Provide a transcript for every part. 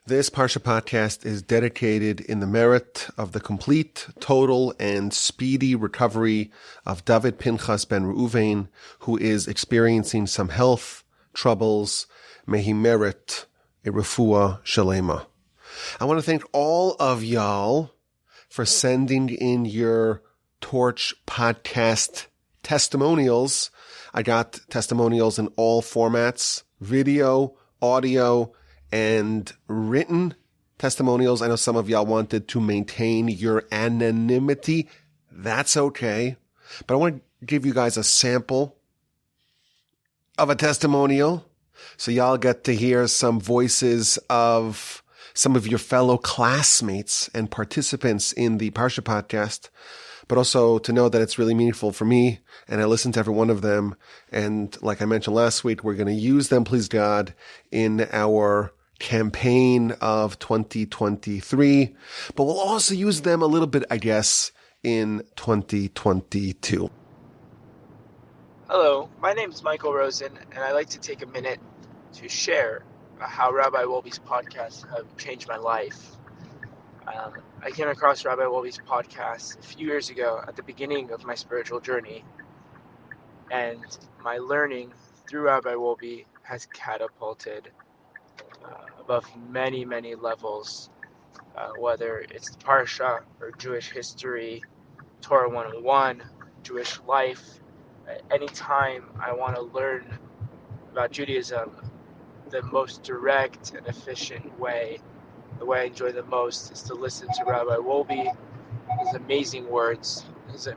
This Parsha Podcast is dedicated in the merit of the complete, total, and speedy recovery of David Pinchas ben Reuven, who is experiencing some health troubles. May he merit a Refuah Shleimah. I want to thank all of y'all for sending in your Torch Podcast testimonials. I got testimonials in all formats: video, audio, and written testimonials. I know some of y'all wanted to maintain your anonymity. That's okay. But I want to give you guys a sample of a testimonial so y'all get to hear some voices of some of your fellow classmates and participants in the Parsha Podcast, but also to know that it's really meaningful for me, and I listen to every one of them. And like I mentioned last week, we're going to use them, please God, in our campaign of 2023, but we'll also use them a little bit, I guess, in 2022. Hello, my name is Michael Rosen, and I'd like to take a minute to share how Rabbi Wolbe's podcasts have changed my life. I came across Rabbi Wolbe's podcast a few years ago at the beginning of my spiritual journey, and my learning through Rabbi Wolbe has catapulted above many, many levels, whether it's the Parsha or Jewish history, Torah 101, Jewish life. Anytime I want to learn about Judaism, the most direct and efficient way, the way I enjoy the most, is to listen to Rabbi Wolbe, his amazing words, his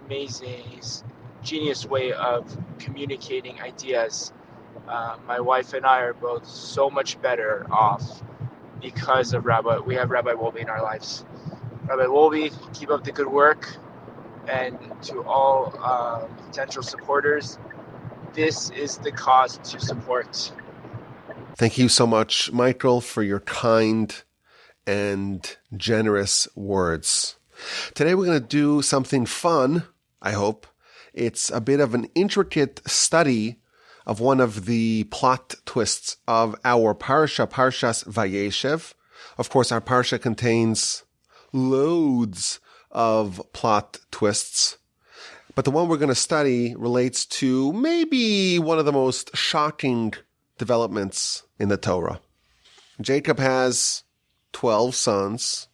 genius way of communicating ideas. My wife and I are both so much better off because of we have Rabbi Wolbe in our lives. Rabbi Wolbe, keep up the good work. And to all potential supporters, this is the cause to support. Thank you so much, Michael, for your kind and generous words. Today we're going to do something fun, I hope. It's a bit of an intricate study of one of the plot twists of our Parsha, Parshas Vayeishev. Of course, our Parsha contains loads of plot twists, but the one we're going to study relates to maybe one of the most shocking developments in the Torah. Jacob has 12 sons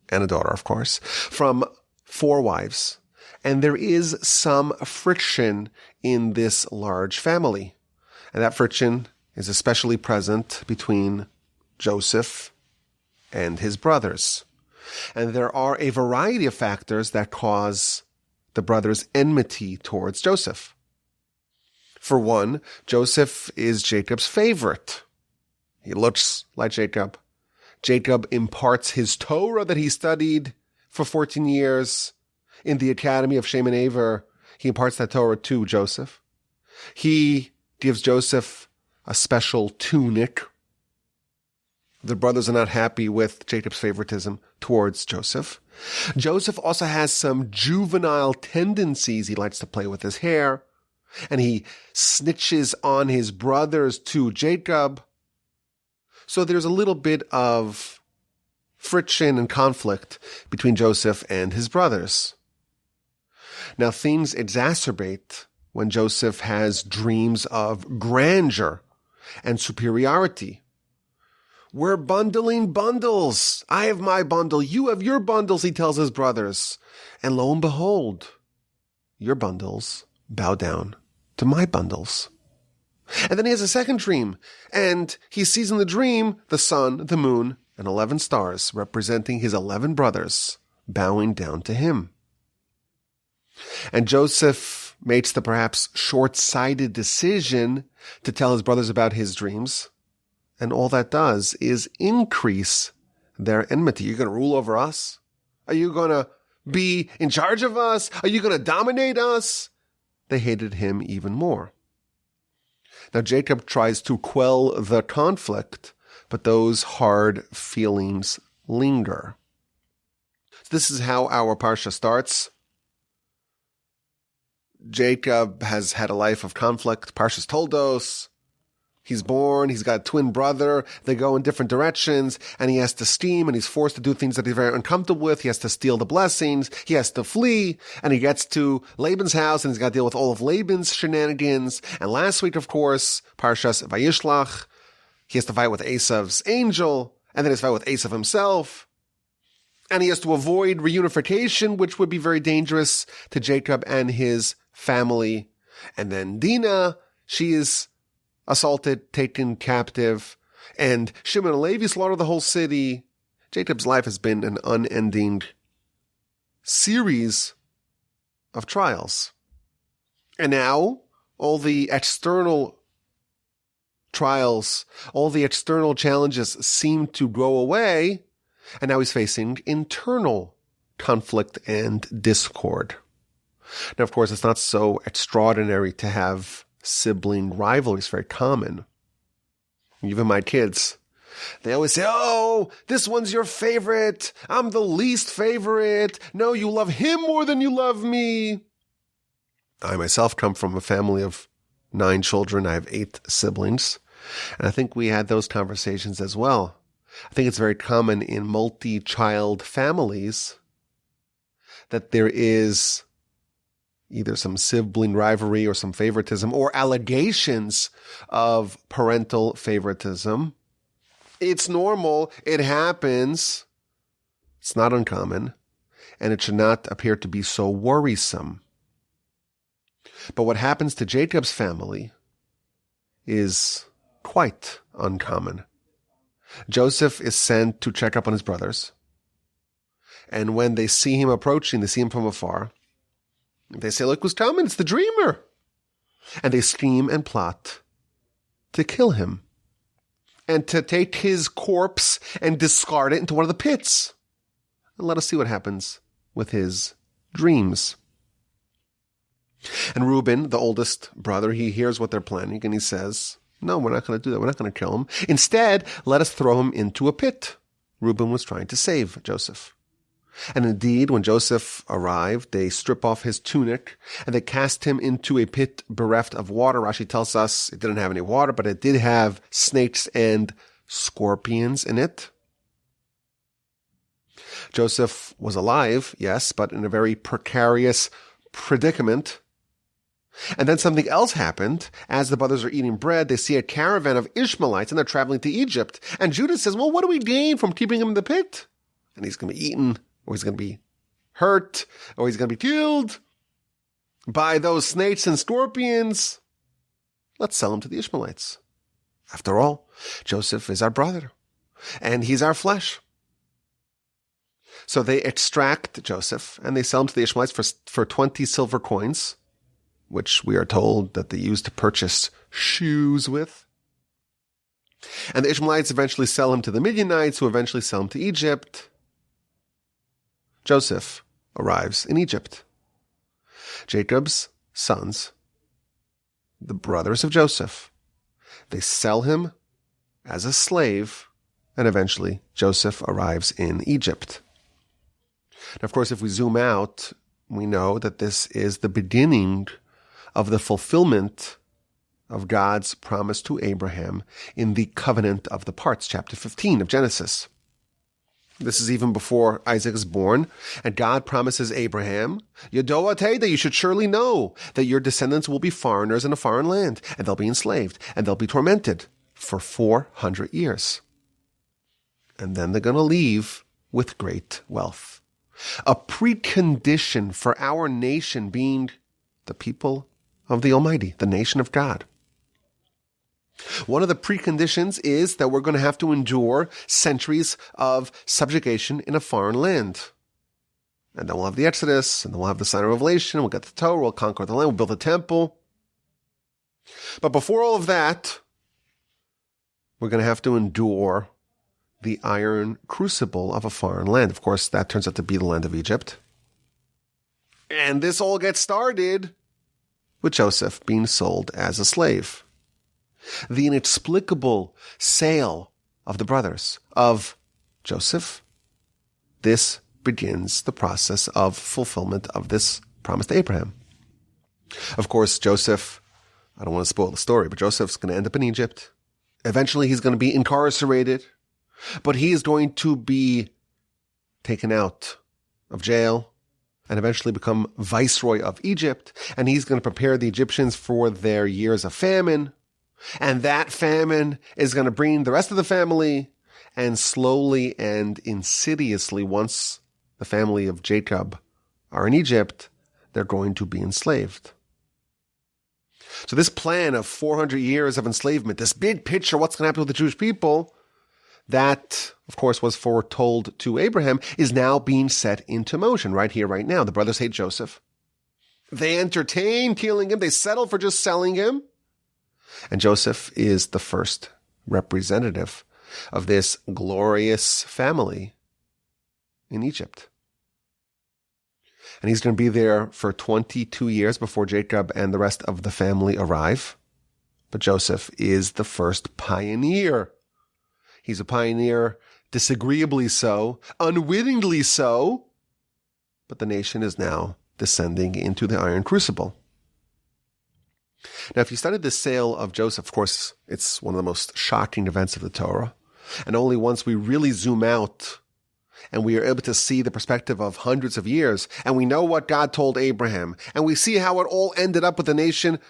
and a daughter, of course, from 4 wives, and there is some friction in this large family. And that friction is especially present between Joseph and his brothers. And there are a variety of factors that cause the brothers' enmity towards Joseph. For one, Joseph is Jacob's favorite. He looks like Jacob. Jacob imparts his Torah that he studied for 14 years in the academy of Shem and Aver. He imparts that Torah to Joseph. He gives Joseph a special tunic. The brothers are not happy with Jacob's favoritism towards Joseph. Joseph also has some juvenile tendencies. He likes to play with his hair, and he snitches on his brothers to Jacob. So there's a little bit of friction and conflict between Joseph and his brothers. Now things exacerbate when Joseph has dreams of grandeur and superiority. We're bundling bundles. I have my bundle. You have your bundles, he tells his brothers. And lo and behold, your bundles bow down to my bundles. And then he has a second dream, and he sees in the dream the sun, the moon, and 11 stars representing his 11 brothers bowing down to him. And Joseph makes the perhaps short-sighted decision to tell his brothers about his dreams. And all that does is increase their enmity. You're going to rule over us? Are you going to be in charge of us? Are you going to dominate us? They hated him even more. Now Jacob tries to quell the conflict, but those hard feelings linger. This is how our Parsha starts. Jacob has had a life of conflict. Parshas Toldos. He's born, he's got a twin brother, they go in different directions, and he has to scheme, and he's forced to do things that he's very uncomfortable with. He has to steal the blessings, he has to flee, and he gets to Laban's house, and he's got to deal with all of Laban's shenanigans. And last week, of course, Parshas Vayeishev, he has to fight with Esav's angel, and then he has to fight with Esav himself. And he has to avoid reunification, which would be very dangerous to Jacob and his family. And then Dinah, she is assaulted, taken captive, and Shimon and Levi slaughter the whole city. Jacob's life has been an unending series of trials. And now, all the external trials, all the external challenges seem to go away, and now he's facing internal conflict and discord. Now, of course, it's not so extraordinary to have sibling rivalry. Is very common. Even my kids, they always say, oh, this one's your favorite. I'm the least favorite. No, you love him more than you love me. I myself come from a family of 9 children. I have 8 siblings. And I think we had those conversations as well. I think it's very common in multi-child families that there is either some sibling rivalry or some favoritism or allegations of parental favoritism. It's normal. It happens. It's not uncommon. And it should not appear to be so worrisome. But what happens to Jacob's family is quite uncommon. Joseph is sent to check up on his brothers. And when they see him approaching, they see him from afar. They say, look who's coming, it's the dreamer. And they scheme and plot to kill him and to take his corpse and discard it into one of the pits. And let us see what happens with his dreams. And Reuben, the oldest brother, he hears what they're planning and he says, no, we're not going to do that. We're not going to kill him. Instead, let us throw him into a pit. Reuben was trying to save Joseph. And indeed, when Joseph arrived, they strip off his tunic and they cast him into a pit bereft of water. Rashi tells us it didn't have any water, but it did have snakes and scorpions in it. Joseph was alive, yes, but in a very precarious predicament. And then something else happened. As the brothers are eating bread, they see a caravan of Ishmaelites and they're traveling to Egypt. And Judah says, well, what do we gain from keeping him in the pit? And he's going to be eaten, or he's going to be hurt, or he's going to be killed by those snakes and scorpions. Let's sell him to the Ishmaelites. After all, Joseph is our brother, and he's our flesh. So they extract Joseph, and they sell him to the Ishmaelites for 20 silver coins, which we are told that they used to purchase shoes with. And the Ishmaelites eventually sell him to the Midianites, who eventually sell him to Egypt. Joseph arrives in Egypt. Jacob's sons, the brothers of Joseph, they sell him as a slave, and eventually Joseph arrives in Egypt. Now, of course, if we zoom out, we know that this is the beginning of the fulfillment of God's promise to Abraham in the covenant of the parts, chapter 15 of Genesis. This is even before Isaac is born, and God promises Abraham, Yodoate, that you should surely know that your descendants will be foreigners in a foreign land, and they'll be enslaved, and they'll be tormented for 400 years. And then they're going to leave with great wealth. A precondition for our nation being the people of the Almighty, the nation of God. One of the preconditions is that we're going to have to endure centuries of subjugation in a foreign land. And then we'll have the Exodus, and then we'll have the sign of Revelation, we'll get the Torah, we'll conquer the land, we'll build a temple. But before all of that, we're going to have to endure the iron crucible of a foreign land. Of course, that turns out to be the land of Egypt. And this all gets started with Joseph being sold as a slave. The inexplicable sale of the brothers of Joseph, this begins the process of fulfillment of this promise to Abraham. Of course, Joseph I don't want to spoil the story, but Joseph's going to end up in Egypt. Eventually, he's going to be incarcerated, but he is going to be taken out of jail and eventually become viceroy of Egypt. And he's going to prepare the Egyptians for their years of famine. And that famine is going to bring the rest of the family, and slowly and insidiously, once the family of Jacob are in Egypt, they're going to be enslaved. So this plan of 400 years of enslavement, this big picture, what's going to happen with the Jewish people, that, of course, was foretold to Abraham, is now being set into motion right here, right now. The brothers hate Joseph. They entertain killing him. They settle for just selling him. And Joseph is the first representative of this glorious family in Egypt. And he's going to be there for 22 years before Jacob and the rest of the family arrive. But Joseph is the first pioneer. He's a pioneer, disagreeably so, unwittingly so. But the nation is now descending into the iron crucible. Now, if you study the sale of Joseph, of course, it's one of the most shocking events of the Torah. And only once we really zoom out and we are able to see the perspective of hundreds of years, and we know what God told Abraham, and we see how it all ended up with the nation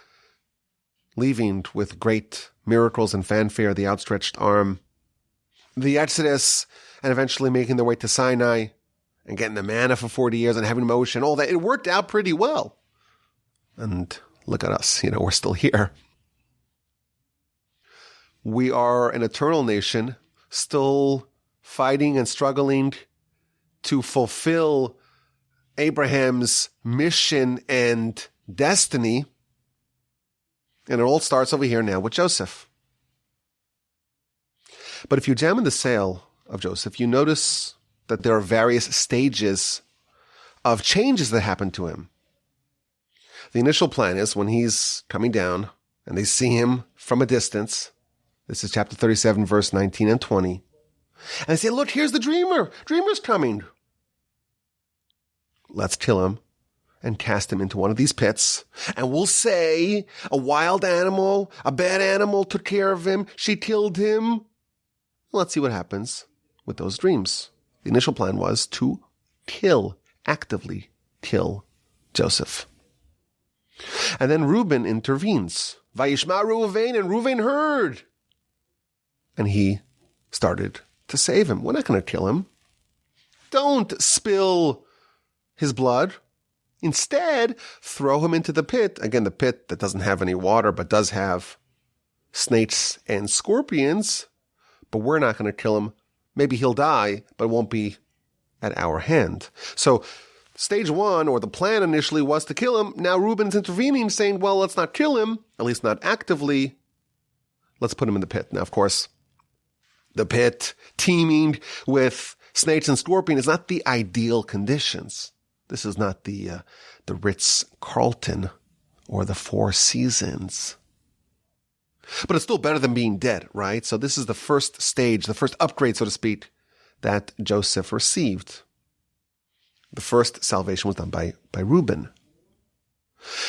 leaving with great miracles and fanfare, the outstretched arm, the Exodus, and eventually making their way to Sinai, and getting the manna for 40 years and having Moshe and all that. It worked out pretty well. And look at us, we're still here. We are an eternal nation, still fighting and struggling to fulfill Abraham's mission and destiny. And it all starts over here now with Joseph. But if you examine the sale of Joseph, you notice that there are various stages of changes that happen to him. The initial plan is when he's coming down and they see him from a distance. This is chapter 37, verse 19 and 20. And they say, look, here's the dreamer. Dreamer's coming. Let's kill him and cast him into one of these pits. And we'll say a wild animal, a bad animal took care of him. She killed him. Let's see what happens with those dreams. The initial plan was to actively kill Joseph. And then Reuben intervenes. Vayeishma Reuven, and Reuven heard. And he started to save him. We're not going to kill him. Don't spill his blood. Instead, throw him into the pit. Again, the pit that doesn't have any water, but does have snakes and scorpions. But we're not going to kill him. Maybe he'll die, but it won't be at our hand. So stage one, or the plan initially, was to kill him. Now Reuben's intervening, saying, well, let's not kill him, at least not actively. Let's put him in the pit. Now, of course, the pit teeming with snakes and scorpions is not the ideal conditions. This is not the Ritz-Carlton or the Four Seasons. But it's still better than being dead, right? So this is the first stage, the first upgrade, so to speak, that Joseph received. The first salvation was done by Reuben.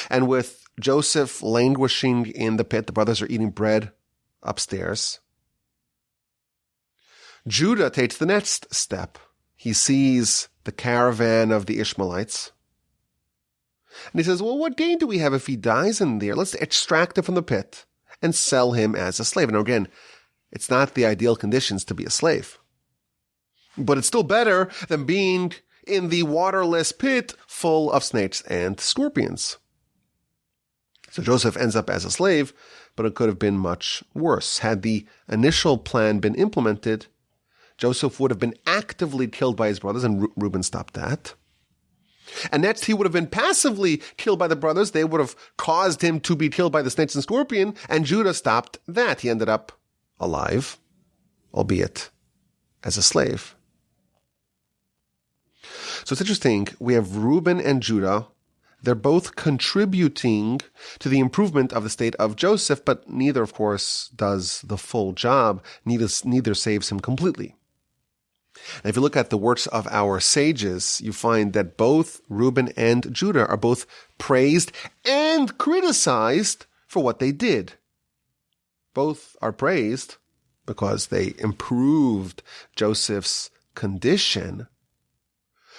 And with Joseph languishing in the pit, the brothers are eating bread upstairs. Judah takes the next step. He sees the caravan of the Ishmaelites. And he says, well, what gain do we have if he dies in there? Let's extract him from the pit and sell him as a slave. And again, it's not the ideal conditions to be a slave. But it's still better than being in the waterless pit full of snakes and scorpions. So Joseph ends up as a slave, but it could have been much worse. Had the initial plan been implemented, Joseph would have been actively killed by his brothers, and Reuben stopped that. And next, he would have been passively killed by the brothers. They would have caused him to be killed by the snakes and scorpion, and Judah stopped that. He ended up alive, albeit as a slave. So it's interesting. We have Reuben and Judah. They're both contributing to the improvement of the state of Joseph, but neither, of course, does the full job. Neither saves him completely. And if you look at the works of our sages, you find that both Reuben and Judah are both praised and criticized for what they did. Both are praised because they improved Joseph's condition,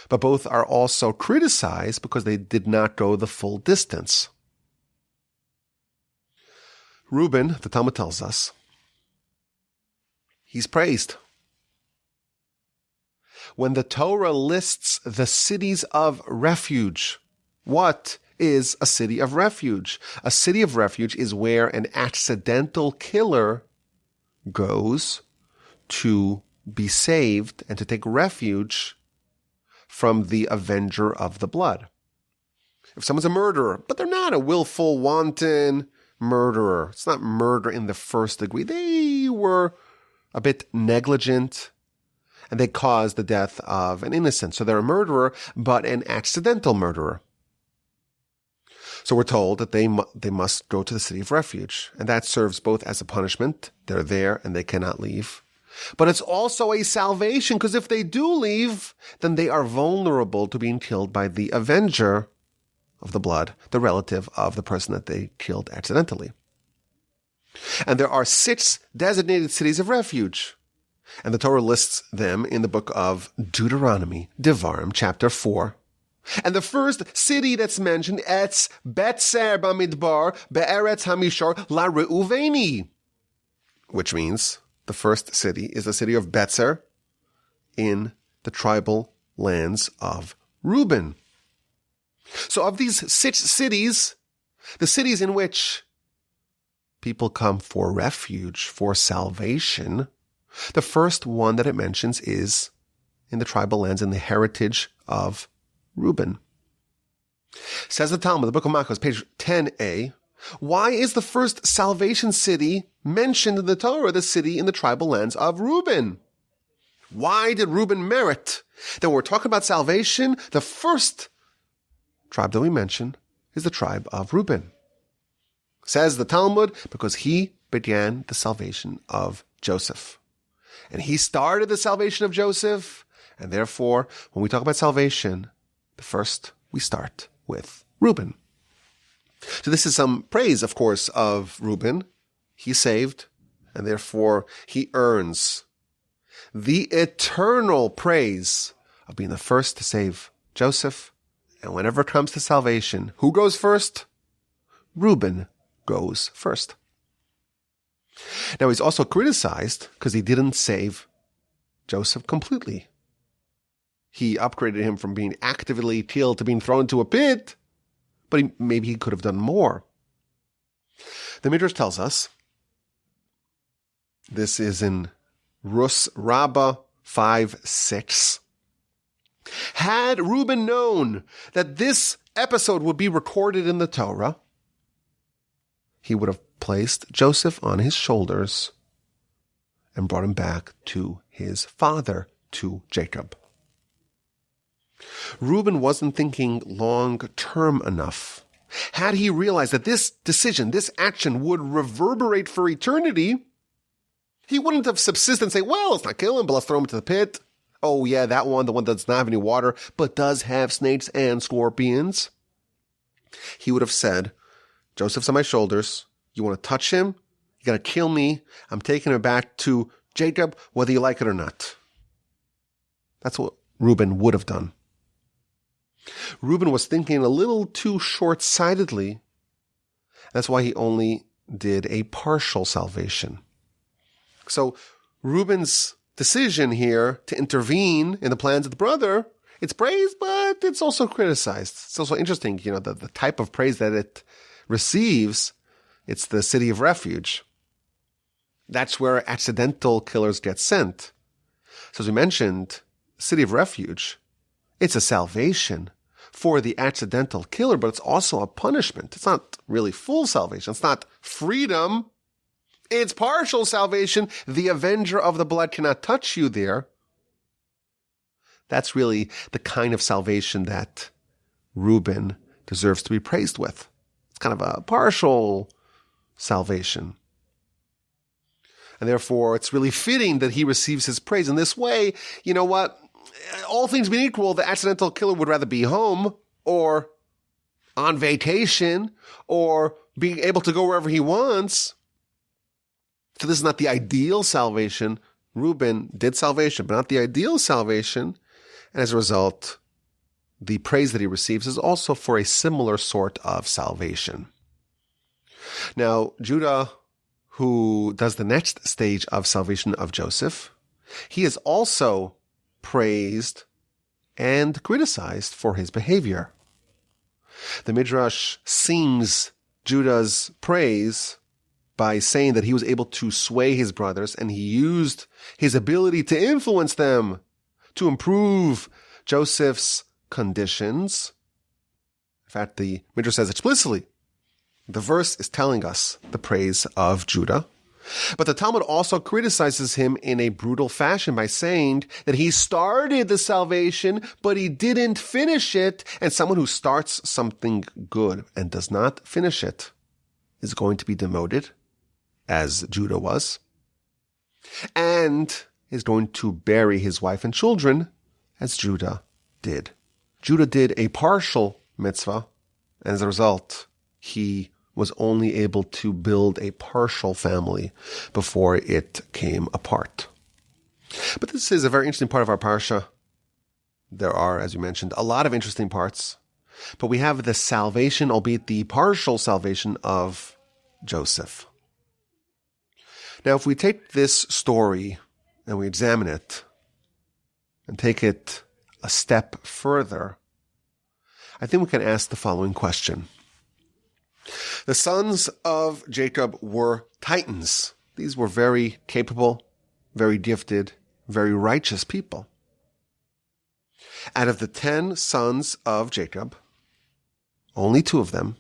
but both are also criticized because they did not go the full distance. Reuben, the Talmud tells us, he's praised. When the Torah lists the cities of refuge, what is a city of refuge? A city of refuge is where an accidental killer goes to be saved and to take refuge from the avenger of the blood. If someone's a murderer, but they're not a willful, wanton murderer, it's not murder in the first degree. They were a bit negligent and they caused the death of an innocent. So they're a murderer, but an accidental murderer. So we're told that they must go to the city of refuge, and that serves both as a punishment. They're there and they cannot leave. But it's also a salvation, because if they do leave, then they are vulnerable to being killed by the avenger of the blood, the relative of the person that they killed accidentally. And there are 6 designated cities of refuge, and the Torah lists them in the book of Deuteronomy, Devarim, chapter 4. And the first city that's mentioned, it's Betzer Bamidbar Be'eretz Hamishor La Reuveni, which means the first city is the city of Betzer in the tribal lands of Reuben. So of these 6 cities, the cities in which people come for refuge, for salvation, the first one that it mentions is in the tribal lands, in the heritage of Reuben. Says the Talmud, the book of Makos, page 10a, why is the first salvation city mentioned in the Torah, the city in the tribal lands of Reuben? Why did Reuben merit? Then when we're talking about salvation, the first tribe that we mention is the tribe of Reuben. Says the Talmud, because he began the salvation of Joseph. And he started the salvation of Joseph, and therefore, when we talk about salvation, the first we start with Reuben. So this is some praise, of course, of Reuben. He's saved, and therefore he earns the eternal praise of being the first to save Joseph. And whenever it comes to salvation, who goes first? Reuben goes first. Now he's also criticized because he didn't save Joseph completely. He upgraded him from being actively killed to being thrown into a pit, but maybe he could have done more. The Midrash tells us, this is in Rus Rabbah 5:6. Had Reuben known that this episode would be recorded in the Torah, he would have placed Joseph on his shoulders and brought him back to his father, to Jacob. Reuben wasn't thinking long-term enough. Had he realized that this decision, this action would reverberate for eternity, he wouldn't have subsisted and say, well, let's not kill him, but let's throw him into the pit. Oh yeah, that one, the one that does not have any water, but does have snakes and scorpions. He would have said, Joseph's on my shoulders. You want to touch him? You got to kill me. I'm taking him back to Jacob, whether you like it or not. That's what Reuben would have done. Reuben was thinking a little too short-sightedly. That's why he only did a partial salvation. So Reuben's decision here to intervene in the plans of the brother, it's praised, but it's also criticized. It's also interesting, the type of praise that it receives. It's the city of refuge. That's where accidental killers get sent. So as we mentioned, city of refuge, it's a salvation for the accidental killer, but it's also a punishment. It's not really full salvation. It's not freedom. It's partial salvation. The avenger of the blood cannot touch you there. That's really the kind of salvation that Reuben deserves to be praised with. It's kind of a partial salvation. And therefore, it's really fitting that he receives his praise in this way. You know what? All things being equal, the accidental killer would rather be home or on vacation or being able to go wherever he wants. So this is not the ideal salvation. Reuben did salvation, but not the ideal salvation. And as a result, the praise that he receives is also for a similar sort of salvation. Now, Judah, who does the next stage of salvation of Joseph, he is also praised and criticized for his behavior. The Midrash sings Judah's praise by saying that he was able to sway his brothers and he used his ability to influence them to improve Joseph's conditions. In fact, the Midrash says explicitly, the verse is telling us the praise of Judah. But the Talmud also criticizes him in a brutal fashion by saying that he started the salvation, but he didn't finish it. And someone who starts something good and does not finish it is going to be demoted, as Judah was, and is going to bury his wife and children, as Judah did. Judah did a partial mitzvah, and as a result, he was only able to build a partial family before it came apart. But this is a very interesting part of our Parsha. There are, as you mentioned, a lot of interesting parts, but we have the salvation, albeit the partial salvation of Joseph. Now, if we take this story and we examine it and take it a step further, I think we can ask the following question. The sons of Jacob were titans. These were very capable, very gifted, very righteous people. Out of the 10 sons of Jacob, only 2 of them,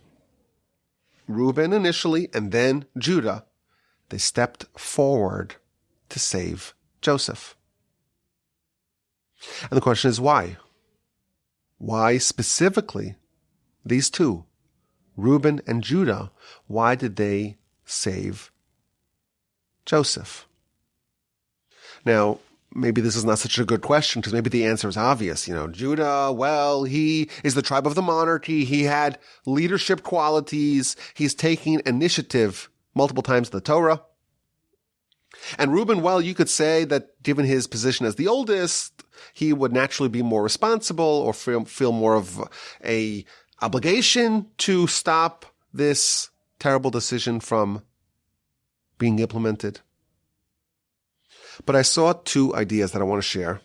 Reuben initially and then Judah, they stepped forward to save Joseph. And the question is why? Why specifically these 2? Reuben and Judah, why did they save Joseph? Now, maybe this is not such a good question because maybe the answer is obvious. Judah, well, he is the tribe of the monarchy. He had leadership qualities. He's taking initiative multiple times in the Torah. And Reuben, well, you could say that given his position as the oldest, he would naturally be more responsible or feel more of a obligation to stop this terrible decision from being implemented. But I saw 2 ideas that I want to share.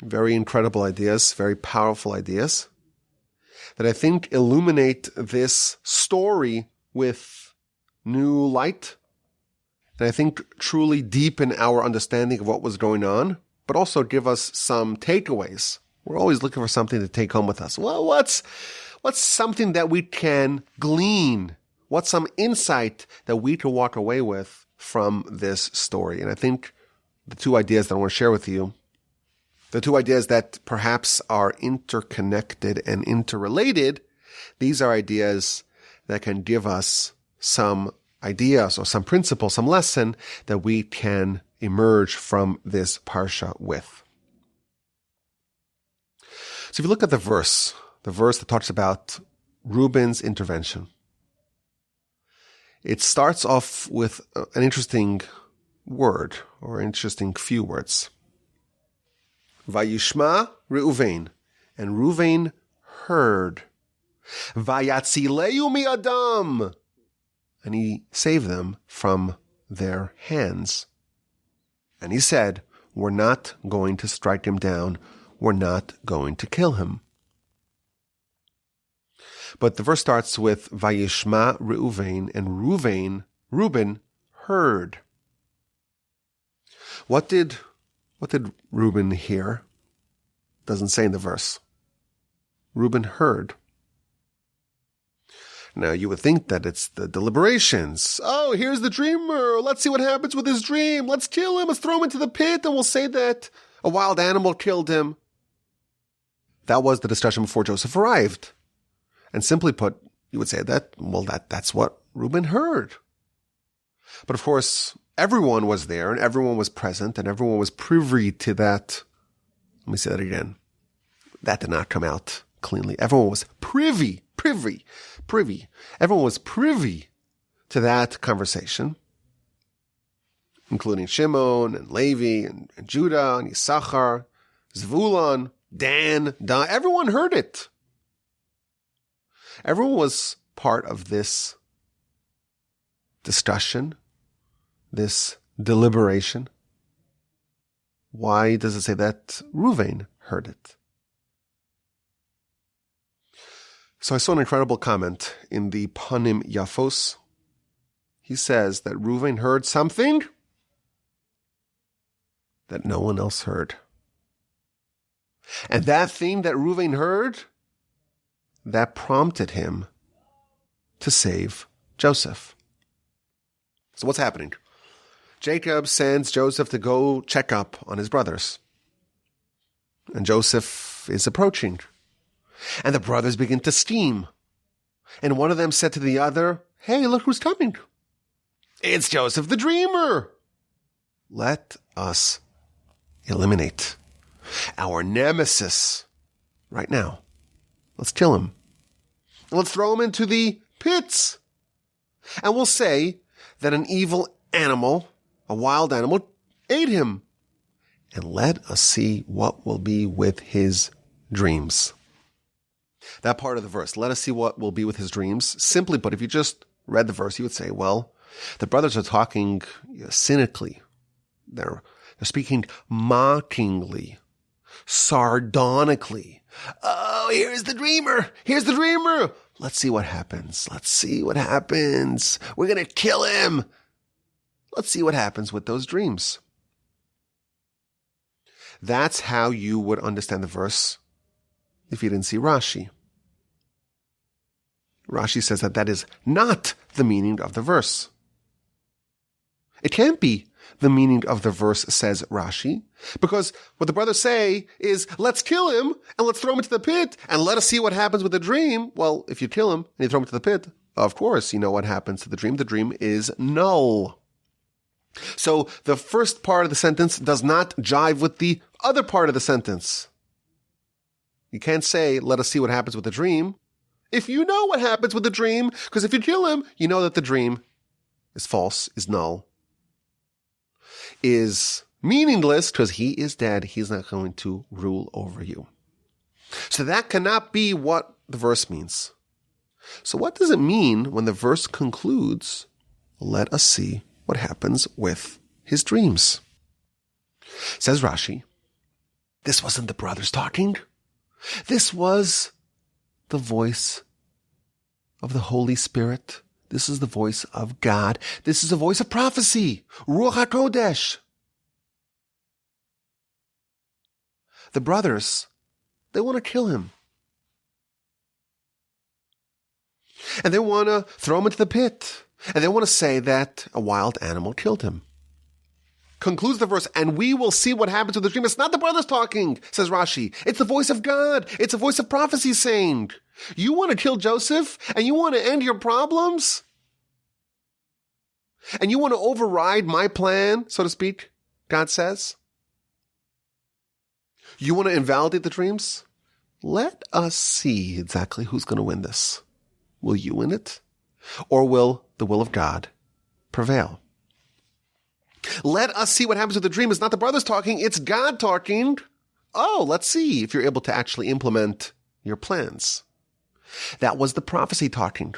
Very incredible ideas, very powerful ideas that I think illuminate this story with new light. And I think truly deepen our understanding of what was going on, but also give us some takeaways. We're always looking for something to take home with us. Well, what's something that we can glean? What's some insight that we can walk away with from this story? And I think the 2 ideas that I want to share with you, the 2 ideas that perhaps are interconnected and interrelated, these are ideas that can give us some ideas or some principle, some lesson that we can emerge from this Parsha with. So if you look at the verse that talks about Reuben's intervention, it starts off with an interesting word or interesting few words. Vayishma Reuven, and Reuven heard. Vayatzileu mi'adam, and he saved them from their hands. And he said, we're not going to strike him down. We're not going to kill him. But the verse starts with Vayishma Reuven, and Reuben heard. What did Reuben hear? Doesn't say in the verse. Reuben heard. Now, you would think that it's the deliberations. Oh, here's the dreamer. Let's see what happens with his dream. Let's kill him. Let's throw him into the pit, and we'll say that a wild animal killed him. That was the discussion before Joseph arrived. And simply put, you would say that's what Reuben heard. But of course, everyone was there, and everyone was present, and everyone was privy to that. Let me say that again. That did not come out cleanly. Everyone was privy privy. Everyone was privy to that conversation, including Shimon and Levi and Judah and Issachar, Zvulun, Dan. Everyone heard it. Everyone was part of this discussion, this deliberation. Why does it say that Reuven heard it? So I saw an incredible comment in the Panim Yafos. He says that Reuven heard something that no one else heard. And that thing that Reuven heard, that prompted him to save Joseph. So what's happening? Jacob sends Joseph to go check up on his brothers. And Joseph is approaching. And the brothers begin to scheme. And one of them said to the other, "Hey, look who's coming. It's Joseph the dreamer. Let us eliminate our nemesis right now. Let's kill him. Let's throw him into the pits. And we'll say that an evil animal, a wild animal, ate him. And let us see what will be with his dreams." That part of the verse, let us see what will be with his dreams. Simply put, if you just read the verse, you would say, well, the brothers are talking cynically. They're speaking mockingly, sardonically. Oh, here's the dreamer. Here's the dreamer. Let's see what happens. Let's see what happens. We're going to kill him. Let's see what happens with those dreams. That's how you would understand the verse if you didn't see Rashi. Rashi says that is not the meaning of the verse. It can't be the meaning of the verse, says Rashi, because what the brothers say is, let's kill him and let's throw him into the pit and let us see what happens with the dream. Well, if you kill him and you throw him into the pit, of course you know what happens to the dream. The dream is null. So the first part of the sentence does not jive with the other part of the sentence. You can't say, let us see what happens with the dream, if you know what happens with the dream, because if you kill him, you know that the dream is false, is null, is meaningless, because he is dead. He's not going to rule over you. So that cannot be what the verse means. So what does it mean when the verse concludes, let us see what happens with his dreams? Says Rashi, this wasn't the brothers talking. This was the voice of the Holy Spirit. This is the voice of God. This is the voice of prophecy. Ruach HaKodesh. The brothers, they want to kill him. And they want to throw him into the pit. And they want to say that a wild animal killed him. Concludes the verse, and we will see what happens with the dream. It's not the brothers talking, says Rashi. It's the voice of God. It's a voice of prophecy saying, you want to kill Joseph and you want to end your problems? And you want to override my plan, so to speak, God says? You want to invalidate the dreams? Let us see exactly who's going to win this. Will you win it? Or will the will of God prevail? Let us see what happens with the dream. It's not the brothers talking, it's God talking. Oh, let's see if you're able to actually implement your plans. That was the prophecy talking.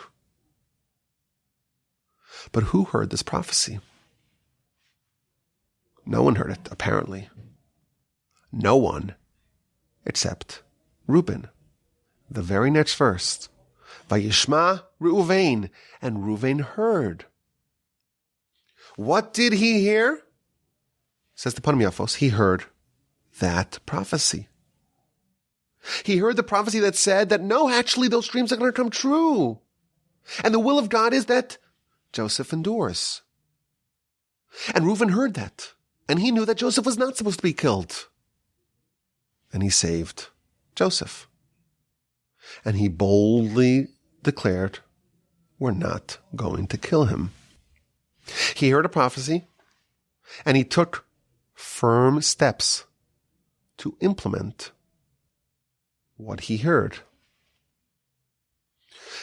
But who heard this prophecy? No one heard it, apparently. No one except Reuben. The very next verse. Vayishma Reuven, and Reuven heard. What did he hear? Says the Panim Yafos, he heard that prophecy. He heard the prophecy that said that no, actually those dreams are going to come true. And the will of God is that Joseph endures. And Reuven heard that. And he knew that Joseph was not supposed to be killed. And he saved Joseph. And he boldly declared, we're not going to kill him. He heard a prophecy, and he took firm steps to implement what he heard.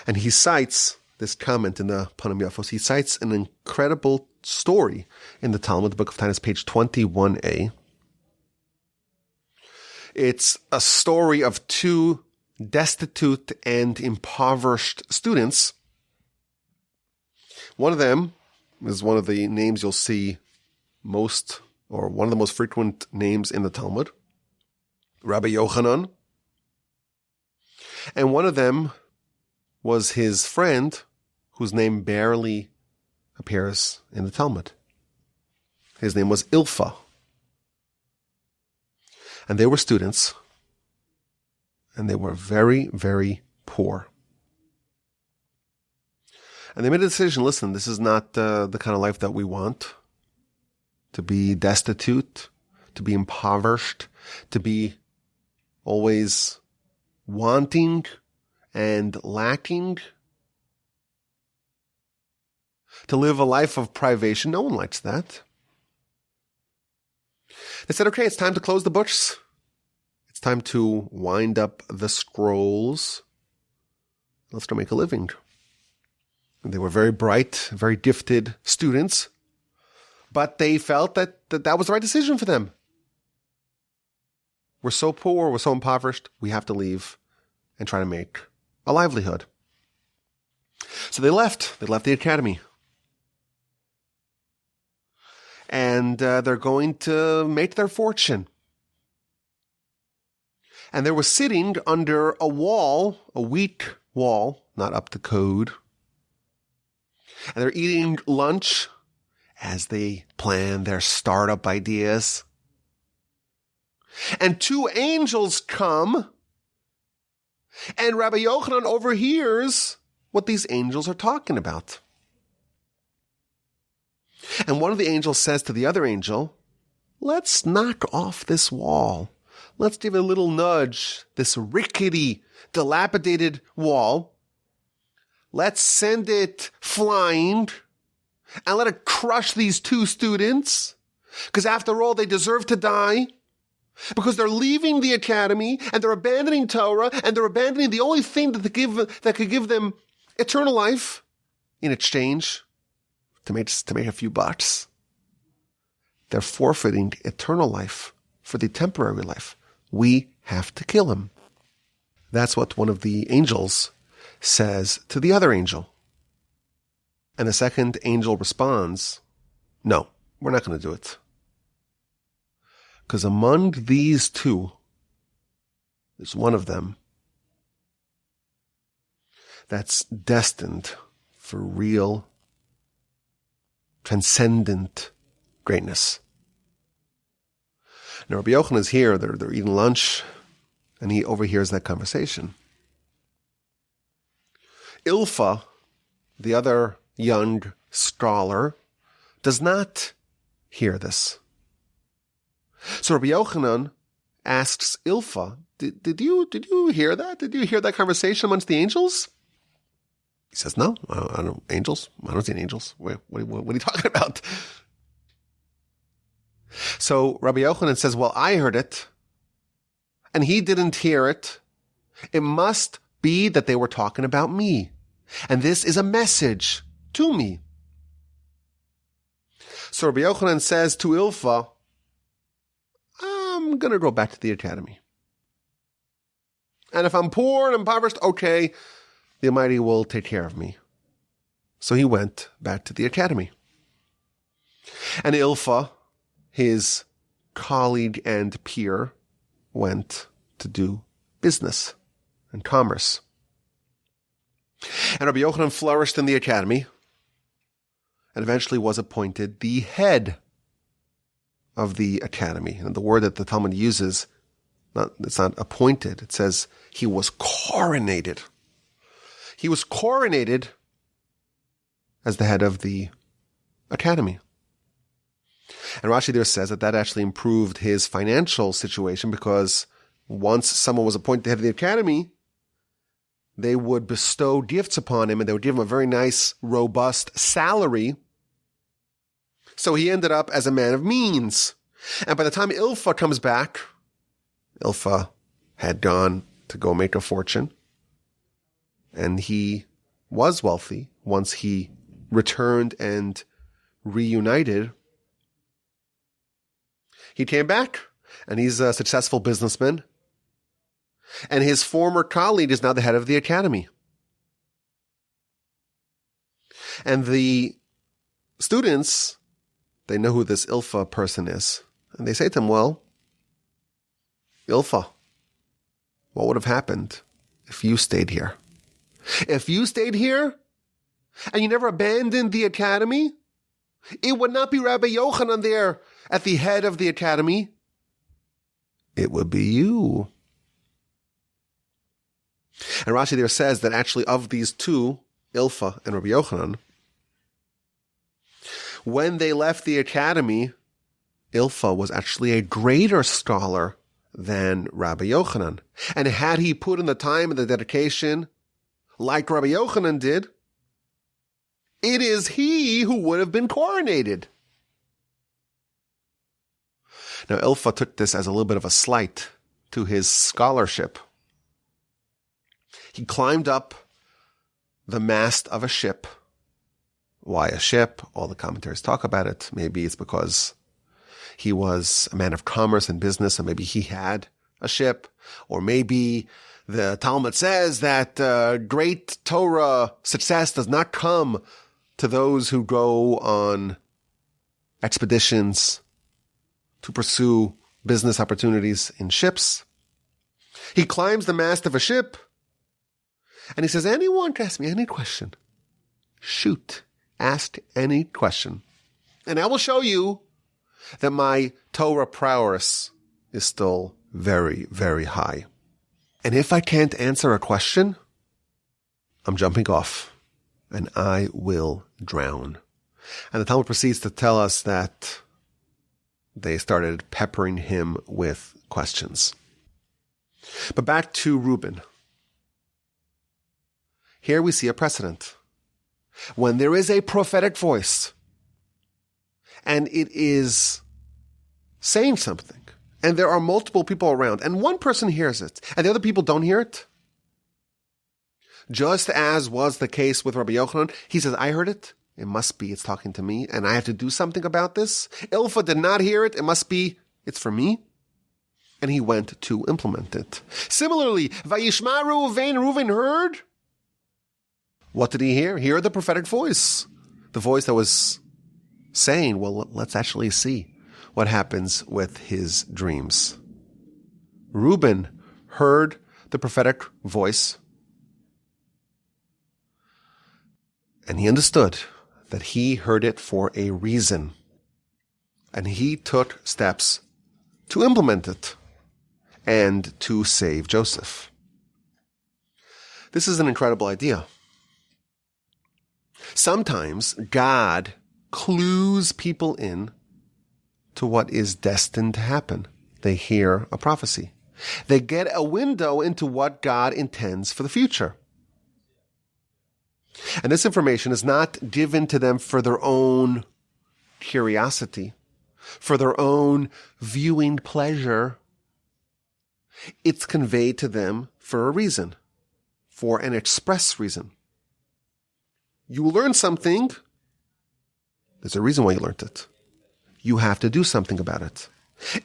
And he cites this comment in the Panim Yafos. He cites an incredible story in the Talmud, the Book of Taanis, page 21a. It's a story of two destitute and impoverished students. One of them is one of the names you'll see most, or one of the most frequent names in the Talmud, Rabbi Yochanan. And one of them was his friend, whose name barely appears in the Talmud. His name was Ilfa. And they were students, and they were very, very poor. And they made a decision, listen, this is not the kind of life that we want. To be destitute, to be impoverished, to be always wanting and lacking, to live a life of privation. No one likes that. They said, okay, it's time to close the books. It's time to wind up the scrolls. Let's go make a living. And they were very bright, very gifted students, but they felt that was the right decision for them. We're so poor, we're so impoverished, we have to leave and try to make a livelihood. So they left. They left the academy. And they're going to make their fortune. And they were sitting under a wall, a weak wall, not up to code. And they're eating lunch as they plan their startup ideas. And two angels come, and Rabbi Yochanan overhears what these angels are talking about. And one of the angels says to the other angel, let's knock off this wall. Let's give it a little nudge, this rickety, dilapidated wall. Let's send it flying and let it crush these two students. Because after all, they deserve to die. Because they're leaving the academy and they're abandoning Torah and they're abandoning the only thing that could give them eternal life in exchange to make a few bucks. They're forfeiting eternal life for the temporary life. We have to kill him. That's what one of the angels says to the other angel. And the second angel responds, no, we're not going to do it. Because among these two, there's one of them that's destined for real, transcendent greatness. Now, Rabbi Yochanan is here, they're eating lunch, and he overhears that conversation. Ilfa, the other young scholar, does not hear this. So Rabbi Yochanan asks Ilfa, did you hear that? Did you hear that conversation amongst the angels? He says, no, I don't, angels? I don't see any angels. What are you talking about? So Rabbi Yochanan says, well, I heard it, and he didn't hear it. It must be that they were talking about me, and this is a message to me. So Rabbi Yochanan says to Ilfa, I'm going to go back to the academy. And if I'm poor and impoverished, okay, the Almighty will take care of me. So he went back to the academy. And Ilfa, his colleague and peer, went to do business and commerce. And Rabbi Yochanan flourished in the academy and eventually was appointed the head of the academy. And the word that the Talmud uses, it's not appointed. It says he was coronated. He was coronated as the head of the academy. And Rashi there says that actually improved his financial situation, because once someone was appointed head of the academy, they would bestow gifts upon him and they would give him a very nice, robust salary. So he ended up as a man of means. And by the time Ilfa comes back, Ilfa had gone to go make a fortune. And he was wealthy once he returned and reunited. He came back, and he's a successful businessman. And his former colleague is now the head of the academy. And the students, they know who this Ilfa person is. And they say to him, well, Ilfa, what would have happened if you stayed here? If you stayed here and you never abandoned the academy, it would not be Rabbi Yochanan there at the head of the academy. It would be you. And Rashi there says that actually of these two, Ilfa and Rabbi Yochanan, when they left the academy, Ilfa was actually a greater scholar than Rabbi Yochanan. And had he put in the time and the dedication like Rabbi Yochanan did, it is he who would have been coronated. Now, Ilfa took this as a little bit of a slight to his scholarship. He climbed up the mast of a ship. Why a ship? All the commentaries talk about it. Maybe it's because he was a man of commerce and business, and maybe he had a ship. Or maybe the Talmud says that great Torah success does not come to those who go on expeditions to pursue business opportunities in ships. He climbs the mast of a ship, and he says, anyone can ask me any question. Shoot, ask any question. And I will show you that my Torah prowess is still very, very high. And if I can't answer a question, I'm jumping off, and I will drown. And the Talmud proceeds to tell us that they started peppering him with questions. But back to Reuben. Here we see a precedent. When there is a prophetic voice, and it is saying something, and there are multiple people around, and one person hears it, and the other people don't hear it, just as was the case with Rabbi Yochanan, he says, I heard it. It must be it's talking to me, and I have to do something about this. Ilfa did not hear it. It must be it's for me. And he went to implement it. Similarly, Vayeishma Reuven heard. What did he hear? He heard the prophetic voice. The voice that was saying, well, let's actually see what happens with his dreams. Reuben heard the prophetic voice, and he understood that he heard it for a reason. And he took steps to implement it and to save Joseph. This is an incredible idea. Sometimes God clues people in to what is destined to happen. They hear a prophecy. They get a window into what God intends for the future. And this information is not given to them for their own curiosity, for their own viewing pleasure. It's conveyed to them for a reason, for an express reason. You learn something, there's a reason why you learned it. You have to do something about it.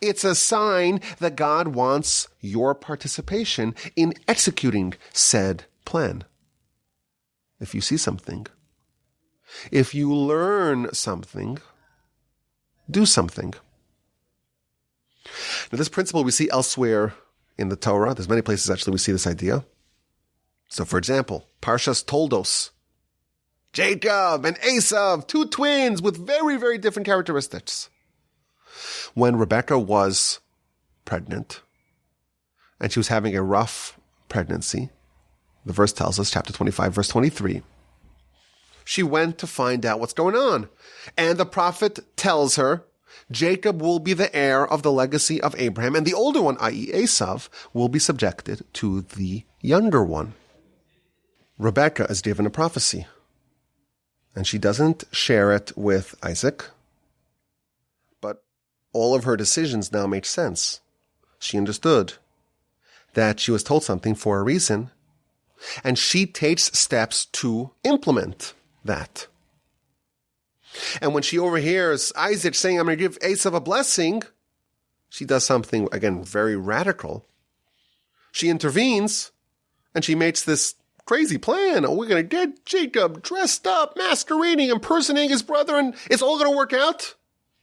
It's a sign that God wants your participation in executing said plan. If you see something, if you learn something, do something. Now, this principle we see elsewhere in the Torah. There's many places actually we see this idea. So, for example, Parshas Toldos, Jacob and Esav, two twins with very, very different characteristics. When Rebekah was pregnant, and she was having a rough pregnancy, the verse tells us, chapter 25, verse 23, she went to find out what's going on. And the prophet tells her, Jacob will be the heir of the legacy of Abraham, and the older one, i.e. Esav, will be subjected to the younger one. Rebekah is given a prophecy, and she doesn't share it with Isaac, but all of her decisions now make sense. She understood that she was told something for a reason, And she takes steps to implement that. And when she overhears Isaac saying, I'm going to give Esav a blessing, she does something, again, very radical. She intervenes, and she makes this crazy plan. Oh, we're going to get Jacob dressed up, masquerading, impersonating his brother, and it's all going to work out.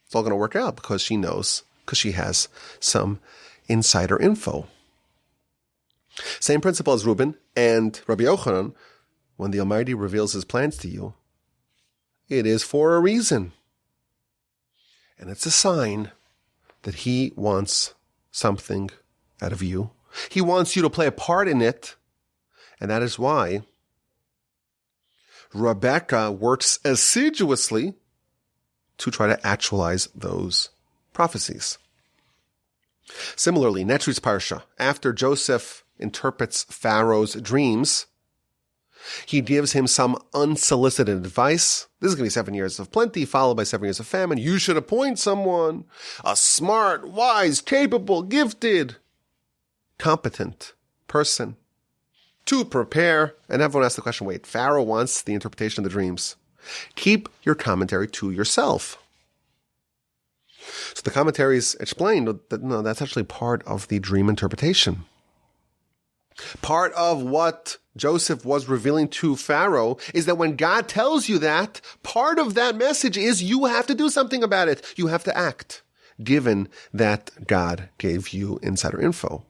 It's all going to work out because she knows, because she has some insider info. Same principle as Reuben and Rabbi Yochanan. When the Almighty reveals his plans to you, it is for a reason. And it's a sign that he wants something out of you. He wants you to play a part in it. And that is why Rebecca works assiduously to try to actualize those prophecies. Similarly, next week's Parsha, after Joseph interprets Pharaoh's dreams, he gives him some unsolicited advice. This is going to be 7 years of plenty, followed by 7 years of famine. You should appoint someone, a smart, wise, capable, gifted, competent person to prepare. And everyone asks the question, wait, Pharaoh wants the interpretation of the dreams. Keep your commentary to yourself. So the commentaries explain that no, that's actually part of the dream interpretation. Part of what Joseph was revealing to Pharaoh is that when God tells you that, part of that message is you have to do something about it. You have to act, given that God gave you insider info.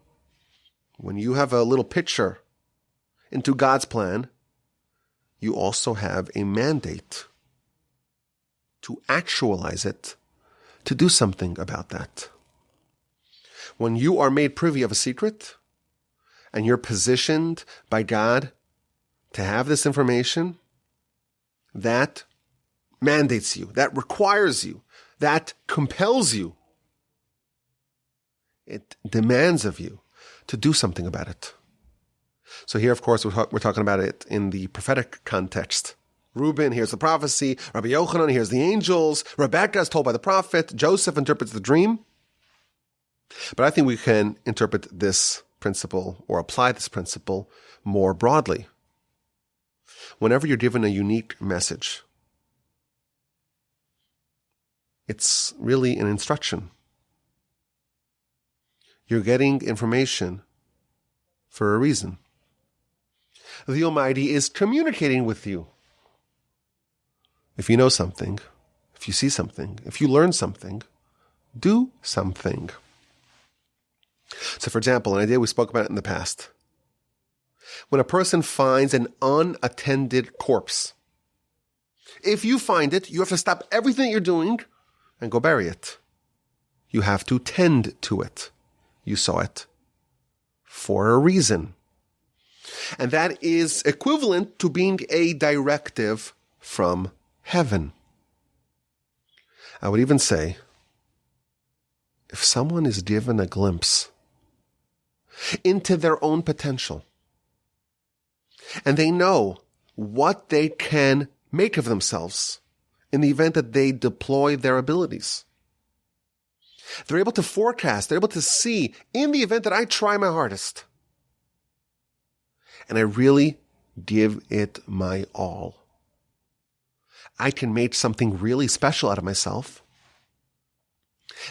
When you have a little picture into God's plan, you also have a mandate to actualize it, to do something about that. When you are made privy of a secret, and you're positioned by God to have this information, that mandates you, that requires you, that compels you. It demands of you to do something about it. So here, of course, we're talking about it in the prophetic context. Reuben hears the prophecy, Rabbi Yochanan hears the angels, Rebecca is told by the prophet, Joseph interprets the dream. But I think we can interpret this principle or apply this principle more broadly. Whenever you're given a unique message, it's really an instruction. You're getting information for a reason. The Almighty is communicating with you. If you know something, if you see something, if you learn something, do something. So, for example, an idea we spoke about in the past. When a person finds an unattended corpse, if you find it, you have to stop everything you're doing and go bury it. You have to tend to it. You saw it for a reason. And that is equivalent to being a directive from heaven. I would even say, if someone is given a glimpse into their own potential, and they know what they can make of themselves in the event that they deploy their abilities, they're able to forecast, they're able to see in the event that I try my hardest, and I really give it my all, I can make something really special out of myself.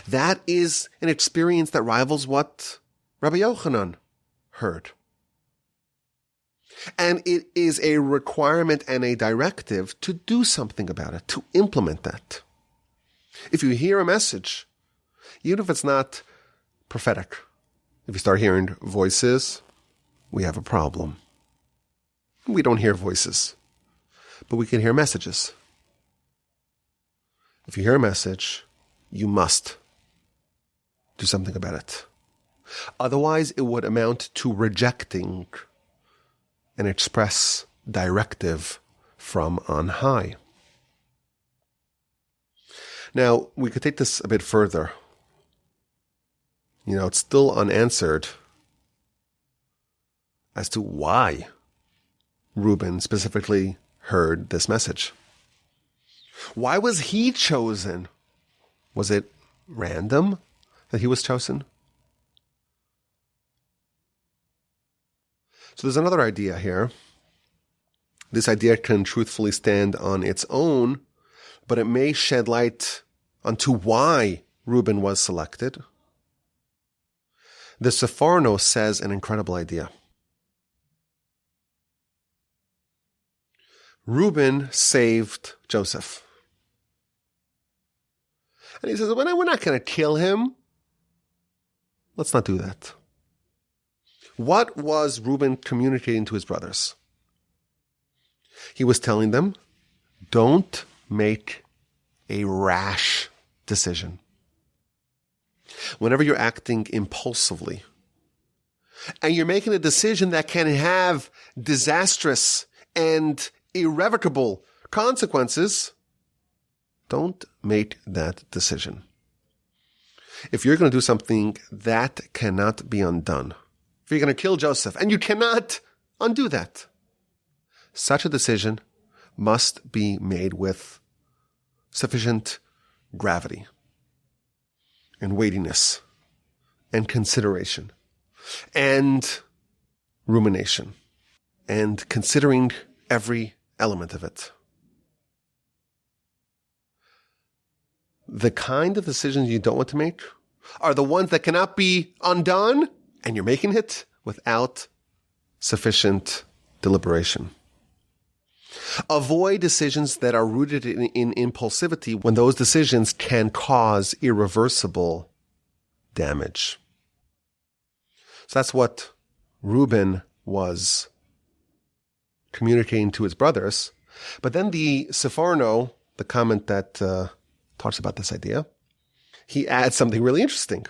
That is an experience that rivals what Rabbi Yochanan heard. And it is a requirement and a directive to do something about it, to implement that. If you hear a message, even if it's not prophetic, if you start hearing voices, we have a problem. We don't hear voices, but we can hear messages. If you hear a message, you must do something about it. Otherwise, it would amount to rejecting an express directive from on high. Now, we could take this a bit further. It's still unanswered as to why Reuben specifically heard this message. Why was he chosen? Was it random that he was chosen? So there's another idea here. This idea can truthfully stand on its own, but it may shed light onto why Reuben was selected. The Sepharno says an incredible idea. Reuben saved Joseph. And he says, well, we're not going to kill him. Let's not do that. What was Reuben communicating to his brothers? He was telling them, don't make a rash decision. Whenever you're acting impulsively, and you're making a decision that can have disastrous and irrevocable consequences, don't make that decision. If you're going to do something that cannot be undone, if you're going to kill Joseph and you cannot undo that, such a decision must be made with sufficient gravity and weightiness and consideration and rumination and considering every element of it. The kind of decisions you don't want to make are the ones that cannot be undone, and you're making it without sufficient deliberation. Avoid decisions that are rooted in impulsivity when those decisions can cause irreversible damage. So that's what Reuben was communicating to his brothers. But then the Sepharno, the comment that talks about this idea, he adds something really interesting.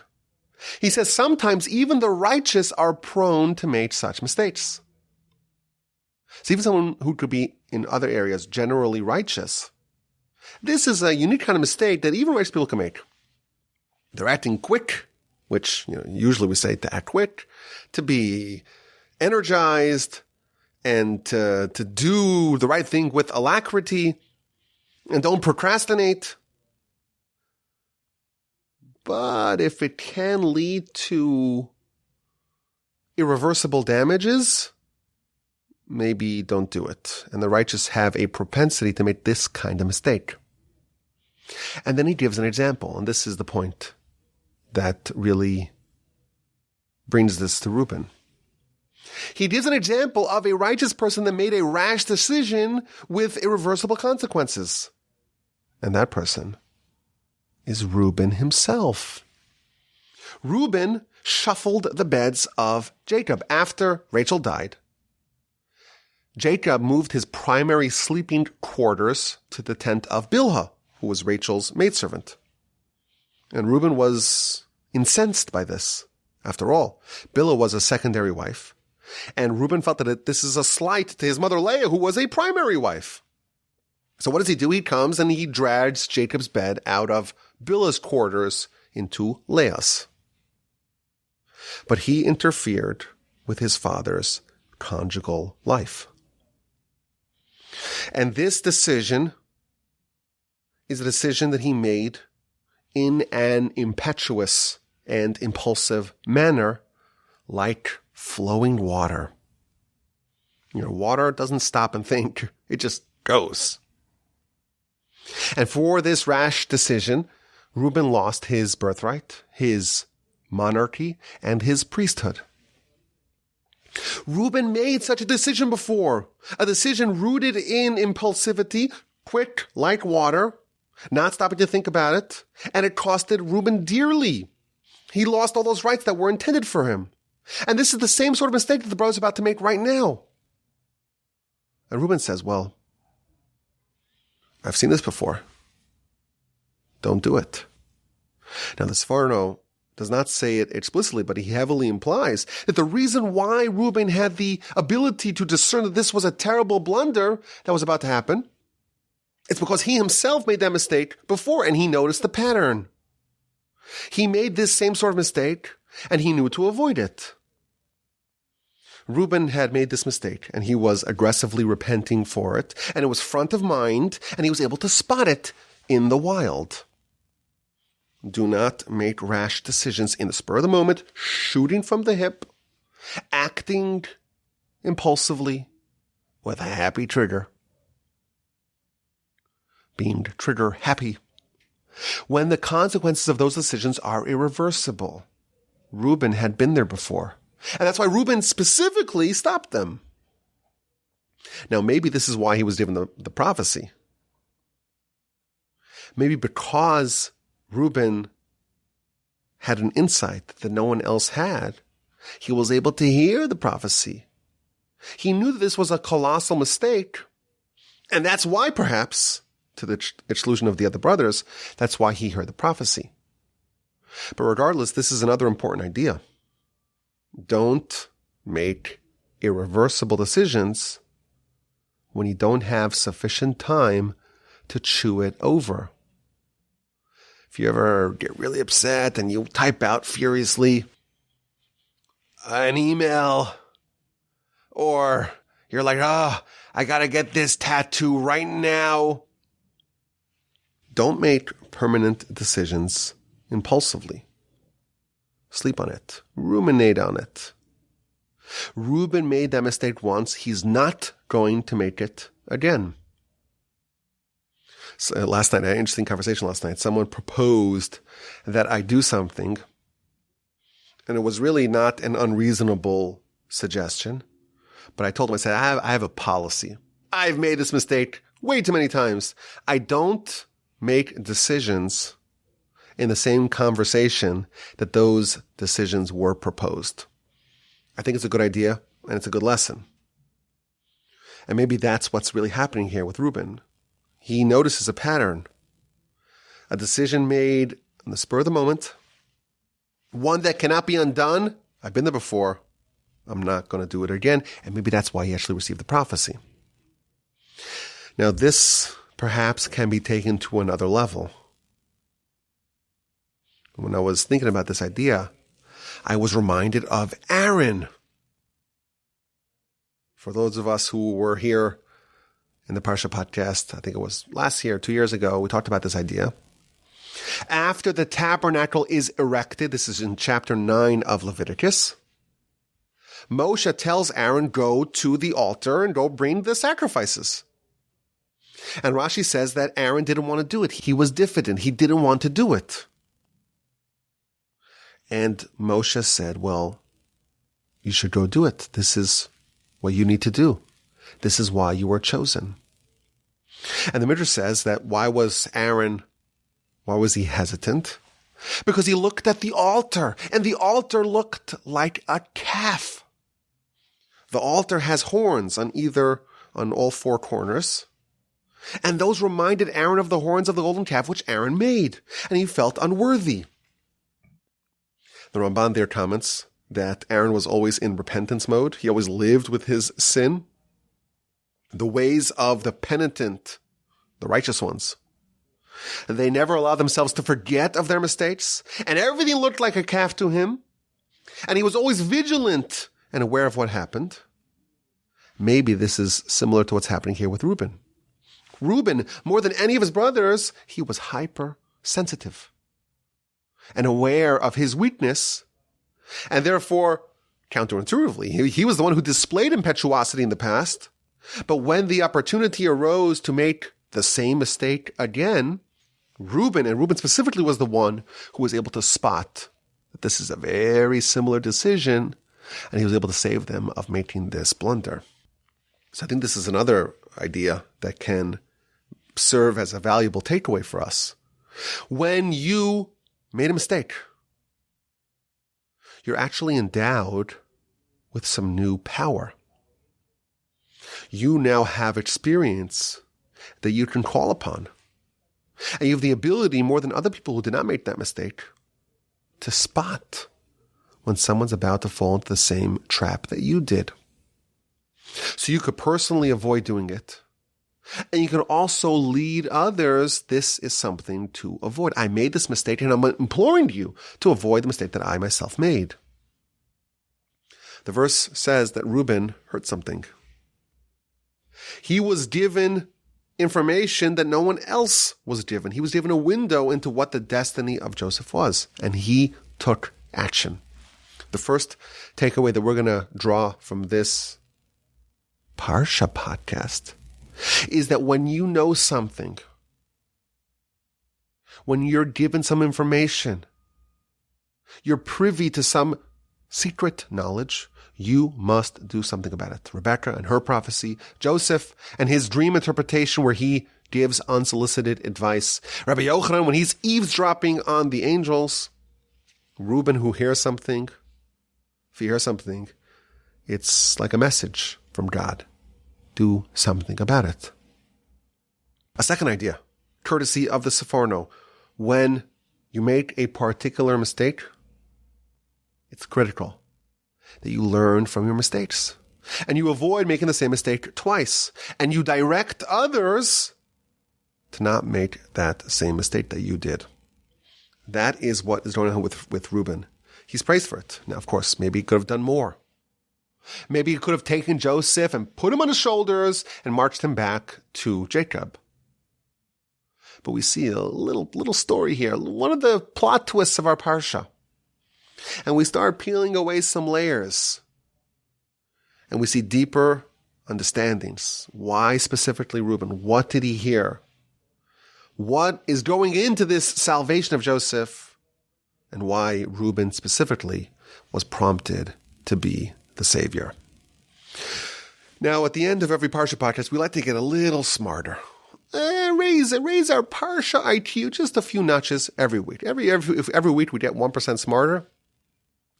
He says sometimes even the righteous are prone to make such mistakes. So even someone who could be in other areas generally righteous, this is a unique kind of mistake that even righteous people can make. They're acting quick, which usually we say to act quick, to be energized, and to do the right thing with alacrity, and don't procrastinate. But if it can lead to irreversible damages, maybe don't do it. And the righteous have a propensity to make this kind of mistake. And then he gives an example, and this is the point that really brings this to Reuben. He gives an example of a righteous person that made a rash decision with irreversible consequences. And that person is Reuben himself. Reuben shuffled the beds of Jacob after Rachel died. Jacob moved his primary sleeping quarters to the tent of Bilhah, who was Rachel's maidservant. And Reuben was incensed by this. After all, Bilhah was a secondary wife, and Reuben felt that this is a slight to his mother Leah, who was a primary wife. So what does he do? He comes and he drags Jacob's bed out of Bilhah's quarters into Leah's. But he interfered with his father's conjugal life. And this decision is a decision that he made in an impetuous and impulsive manner, like flowing water. Water doesn't stop and think. It just goes. And for this rash decision, Reuben lost his birthright, his monarchy, and his priesthood. Reuben made such a decision before, a decision rooted in impulsivity, quick like water, not stopping to think about it, and it costed Reuben dearly. He lost all those rights that were intended for him. And this is the same sort of mistake that the brother's about to make right now. And Reuben says, well, I've seen this before. Don't do it. Now, the Sepharno does not say it explicitly, but he heavily implies that the reason why Reuben had the ability to discern that this was a terrible blunder that was about to happen, it's because he himself made that mistake before, and he noticed the pattern. He made this same sort of mistake, and he knew to avoid it. Reuben had made this mistake, and he was aggressively repenting for it, and it was front of mind, and he was able to spot it in the wild. Do not make rash decisions in the spur of the moment, shooting from the hip, acting impulsively, with a happy trigger. Being trigger happy. When the consequences of those decisions are irreversible. Reuben had been there before. And that's why Reuben specifically stopped them. Now, maybe this is why he was given the prophecy. Maybe because Reuben had an insight that no one else had, he was able to hear the prophecy. He knew that this was a colossal mistake, and that's why, perhaps, to the exclusion of the other brothers, that's why he heard the prophecy. But regardless, this is another important idea. Don't make irreversible decisions when you don't have sufficient time to chew it over. If you ever get really upset and you type out furiously an email, or you're like, I gotta get this tattoo right now. Don't make permanent decisions impulsively. Sleep on it. Ruminate on it. Reuben made that mistake once. He's not going to make it again. So last night, I had an interesting conversation last night. Someone proposed that I do something, and it was really not an unreasonable suggestion. But I told him, I said, I have a policy. I've made this mistake way too many times. I don't make decisions in the same conversation that those decisions were proposed. I think it's a good idea, and it's a good lesson. And maybe that's what's really happening here with Reuben. He notices a pattern. A decision made on the spur of the moment, one that cannot be undone. I've been there before. I'm not going to do it again. And maybe that's why he actually received the prophecy. Now, this perhaps can be taken to another level. When I was thinking about this idea, I was reminded of Aaron. For those of us who were here in the Parsha Podcast, I think it was last year, 2 years ago, we talked about this idea. After the tabernacle is erected, this is in chapter 9 of Leviticus, Moshe tells Aaron, go to the altar and go bring the sacrifices. And Rashi says that Aaron didn't want to do it. He was diffident. He didn't want to do it. And Moshe said, well, you should go do it. This is what you need to do. This is why you were chosen. And the Midrash says that why was he hesitant? Because he looked at the altar, and the altar looked like a calf. The altar has horns on all four corners. And those reminded Aaron of the horns of the golden calf, which Aaron made. And he felt unworthy. The Ramban there comments that Aaron was always in repentance mode. He always lived with his sin. The ways of the penitent, the righteous ones. They never allowed themselves to forget of their mistakes. And everything looked like a calf to him. And he was always vigilant and aware of what happened. Maybe this is similar to what's happening here with Reuben. Reuben, more than any of his brothers, he was hypersensitive and aware of his weakness, and therefore, counterintuitively, he was the one who displayed impetuosity in the past, but when the opportunity arose to make the same mistake again, Reuben, and Reuben specifically, was the one who was able to spot that this is a very similar decision, and he was able to save them of making this blunder. So I think this is another idea that can serve as a valuable takeaway for us. When you made a mistake, you're actually endowed with some new power. You now have experience that you can call upon. And you have the ability, more than other people who did not make that mistake, to spot when someone's about to fall into the same trap that you did. So you could personally avoid doing it. And you can also lead others. This is something to avoid. I made this mistake, and I'm imploring you to avoid the mistake that I myself made. The verse says that Reuben heard something. He was given information that no one else was given. He was given a window into what the destiny of Joseph was, and he took action. The first takeaway that we're going to draw from this Parsha Podcast is that when you know something, when you're given some information, you're privy to some secret knowledge, you must do something about it. Rebecca and her prophecy, Joseph and his dream interpretation where he gives unsolicited advice, Rabbi Yochanan when he's eavesdropping on the angels, Reuben who hears something. If you hear something, it's like a message from God. Do something about it. A second idea, courtesy of the Seforno. When you make a particular mistake, it's critical that you learn from your mistakes. And you avoid making the same mistake twice. And you direct others to not make that same mistake that you did. That is what is going on with Reuben. He's praised for it. Now, of course, maybe he could have done more. Maybe he could have taken Joseph and put him on his shoulders and marched him back to Jacob. But we see a little story here, one of the plot twists of our Parsha. And we start peeling away some layers. And we see deeper understandings. Why specifically Reuben? What did he hear? What is going into this salvation of Joseph? And why Reuben specifically was prompted to be the Savior. Now, at the end of every Parsha podcast, we like to get a little smarter. Raise our Parsha IQ just a few notches every week. If every week we get 1% smarter,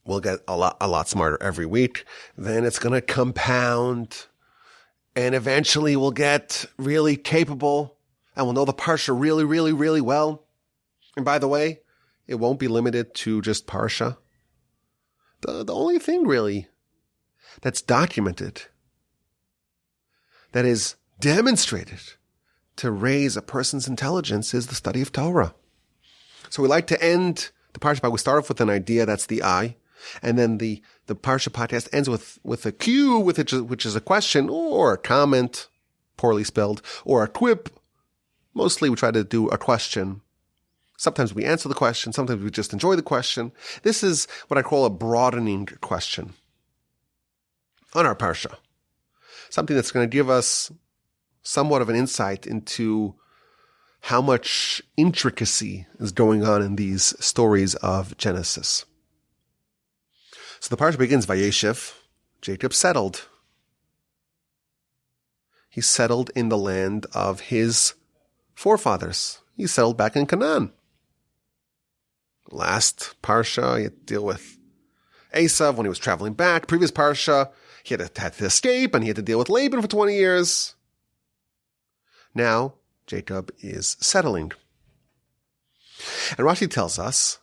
we'll get a lot smarter every week. Then it's going to compound, and eventually we'll get really capable, and we'll know the Parsha really, really, really well. And by the way, it won't be limited to just Parsha. The only thing really that's documented, that is demonstrated to raise a person's intelligence is the study of Torah. So we like to end the Parsha by, we start off with an idea, that's the I, and then the Parsha podcast ends with a cue, which is a question or a comment, poorly spelled, or a quip. Mostly we try to do a question. Sometimes we answer the question, sometimes we just enjoy the question. This is what I call a broadening question on our Parsha. Something that's going to give us somewhat of an insight into how much intricacy is going on in these stories of Genesis. So the Parsha begins, Vayeishev, Jacob settled. He settled in the land of his forefathers. He settled back in Canaan. Last Parsha, he had to deal with Esav when he was traveling back. Previous Parsha, he had to escape, and he had to deal with Laban for 20 years. Now, Jacob is settling. And Rashi tells us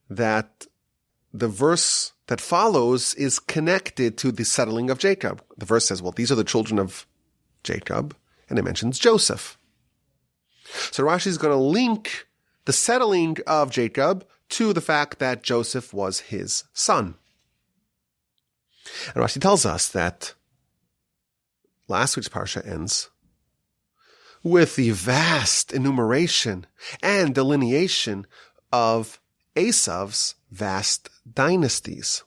that the verse that follows is connected to the settling of Jacob. The verse says, well, these are the children of Jacob, and it mentions Joseph. So Rashi is going to link the settling of Jacob to the fact that Joseph was his son. And Rashi tells us that last week's Parsha ends with the vast enumeration and delineation of Esav's vast dynasties.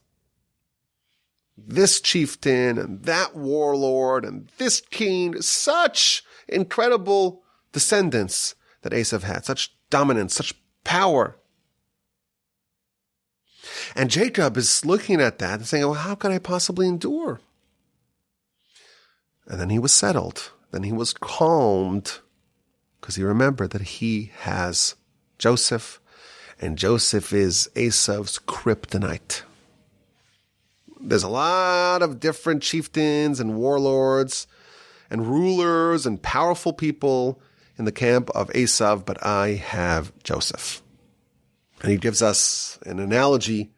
This chieftain and that warlord and this king, such incredible descendants that Esav had, such dominance, such power. And Jacob is looking at that and saying, well, how can I possibly endure? And then he was settled. Then he was calmed because he remembered that he has Joseph, and Joseph is Esav's kryptonite. There's a lot of different chieftains and warlords and rulers and powerful people in the camp of Esav, but I have Joseph. And he gives us an analogy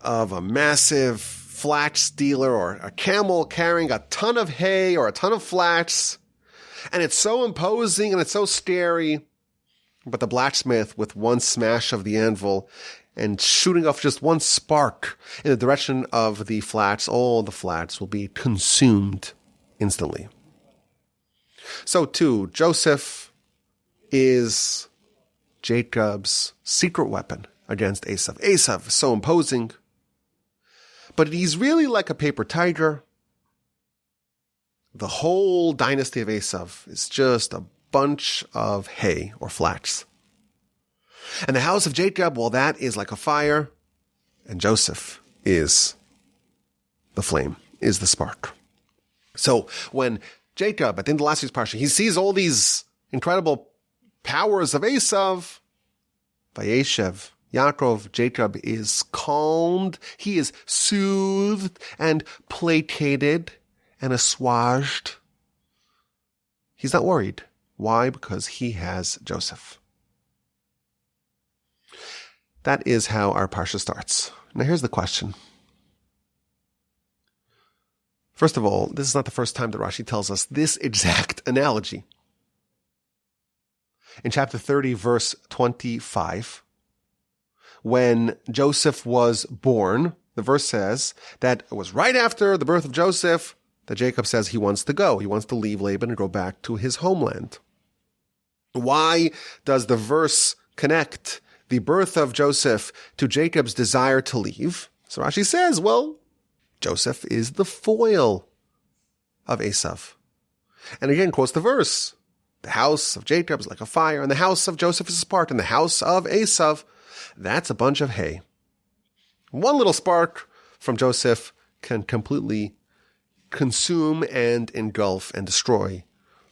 of a massive flax dealer or a camel carrying a ton of hay or a ton of flax. And it's so imposing and it's so scary. But the blacksmith, with one smash of the anvil and shooting off just one spark in the direction of the flax, all the flax will be consumed instantly. So too, Joseph is Jacob's secret weapon against Esav. Esav is so imposing, but he's really like a paper tiger. the whole dynasty of Esav is just a bunch of hay or flax. And the house of Jacob, well, that is like a fire, and Joseph is the flame, is the spark. So when Jacob, at the end of last week's Parsha, he sees all these incredible powers of Esav, Vayeishev, Yaakov, Jacob is calmed, he is soothed and placated and assuaged. He's not worried. Why? Because he has Joseph. That is how our Parsha starts. Now here's the question. First of all, this is not the first time that Rashi tells us this exact analogy. In chapter 30, verse 25, when Joseph was born, the verse says that it was right after the birth of Joseph that Jacob says he wants to go. He wants to leave Laban and go back to his homeland. Why does the verse connect the birth of Joseph to Jacob's desire to leave? So Rashi says, well, Joseph is the foil of Esav. And again, quotes the verse. The house of Jacob is like a fire, and the house of Joseph is a spark, and the house of Esav, that's a bunch of hay. One little spark from Joseph can completely consume and engulf and destroy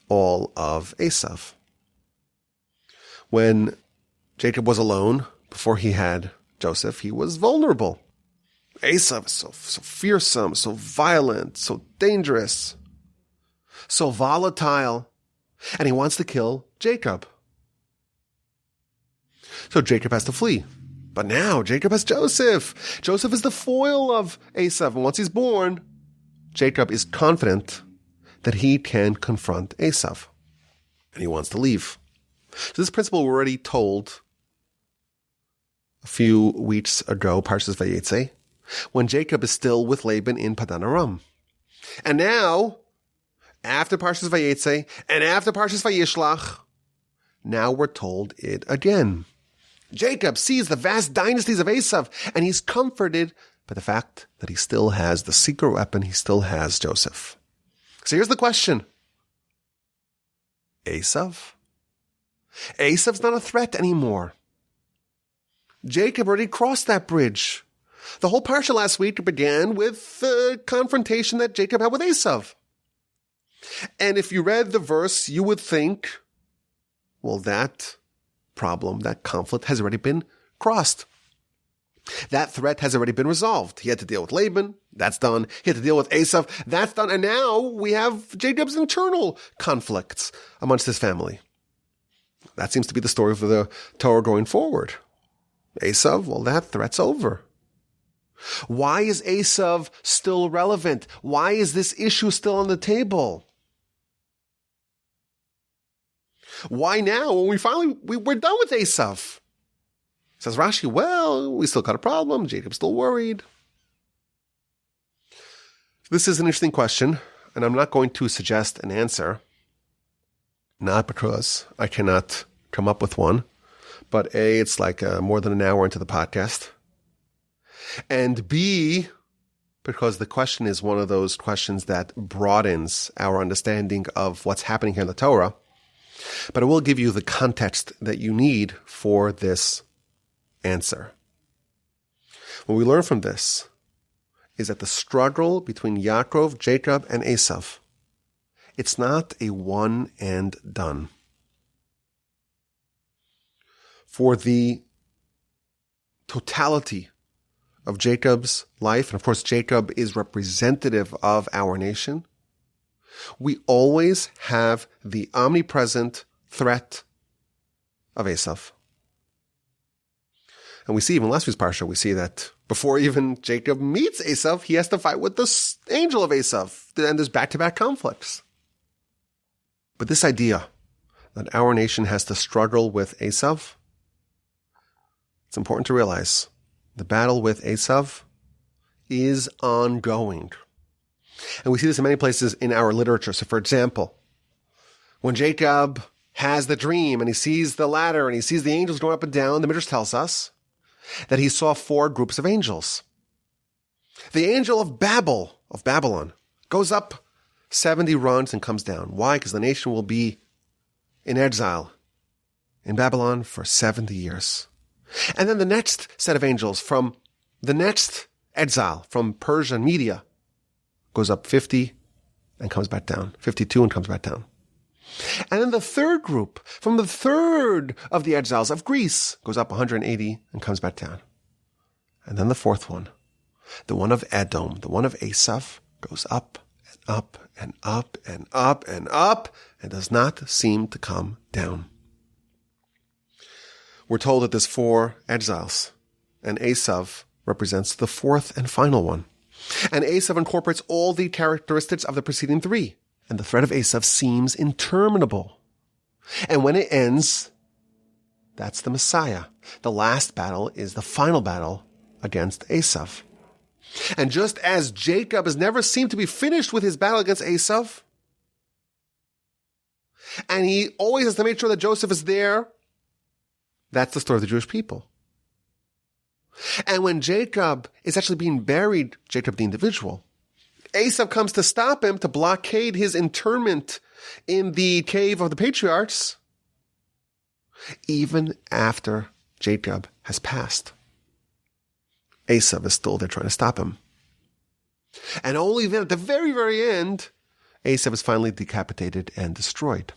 all of Esav. When Jacob was alone, before he had Joseph, he was vulnerable. Esav is so fearsome, so violent, so dangerous, so volatile, and he wants to kill Jacob. So Jacob has to flee. But now Jacob has Joseph. Joseph is the foil of Esav, and once he's born, Jacob is confident that he can confront Esav, and he wants to leave. So this principle we're already told a few weeks ago, Parshas Vayeishev, when Jacob is still with Laban in Padan Aram. And now, after Parshas Vayeishev and after Parshas Vayishlach, now we're told it again. Jacob sees the vast dynasties of Esav, and he's comforted by the fact that he still has the secret weapon, he still has Joseph. So here's the question. Esav? Esav's not a threat anymore. Jacob already crossed that bridge. The whole parsha last week began with the confrontation that Jacob had with Esav. And if you read the verse, you would think, well, that problem, that conflict has already been crossed. That threat has already been resolved. He had to deal with Laban. That's done. He had to deal with Esav. That's done. And now we have Jacob's internal conflicts amongst his family. That seems to be the story of the Torah going forward. Esav, well, that threat's over. Why is Esav still relevant? Why is this issue still on the table? Why now when we're done with Esav? Says Rashi, well, we still got a problem. Jacob's still worried. This is an interesting question, and I'm not going to suggest an answer. Not because I cannot come up with one, but A, it's like more than an hour into the podcast. And B, because the question is one of those questions that broadens our understanding of what's happening here in the Torah. But I will give you the context that you need for this answer. What we learn from this is that the struggle between Yaakov, Jacob, and Esav, it's not a one and done. For the totality of Jacob's life, and of course Jacob is representative of our nation, we always have the omnipresent threat of Esav. And we see even last week's Parsha, we see that before even Jacob meets Esav, he has to fight with the angel of Esav, and there's back-to-back conflicts. But this idea that our nation has to struggle with Esav, it's important to realize the battle with Esav is ongoing. And we see this in many places in our literature. So for example, when Jacob has the dream and he sees the ladder and he sees the angels going up and down, the Midrash tells us that he saw 4 groups of angels. The angel of Babylon, goes up 70 runs and comes down. Why? Because the nation will be in exile in Babylon for 70 years. And then the next set of angels from the next exile from Persia and Media goes up 50 and comes back down. 52 and comes back down. And then the third group from the third of the exiles of Greece goes up 180 and comes back down. And then the fourth one, the one of Edom, the one of Esav, goes up and up and up and up and up and does not seem to come down. We're told that there's 4 exiles, and Esav represents the fourth and final one. And Esav incorporates all the characteristics of the preceding 3. And the thread of Esav seems interminable. And when it ends, that's the Messiah. The last battle is the final battle against Esav. And just as Jacob has never seemed to be finished with his battle against Esav, and he always has to make sure that Joseph is there, that's the story of the Jewish people. And when Jacob is actually being buried, Jacob the individual, Esav comes to stop him, to blockade his interment in the cave of the patriarchs, even after Jacob has passed. Esav is still there trying to stop him. And only then, at the very, very end, Esav is finally decapitated and destroyed.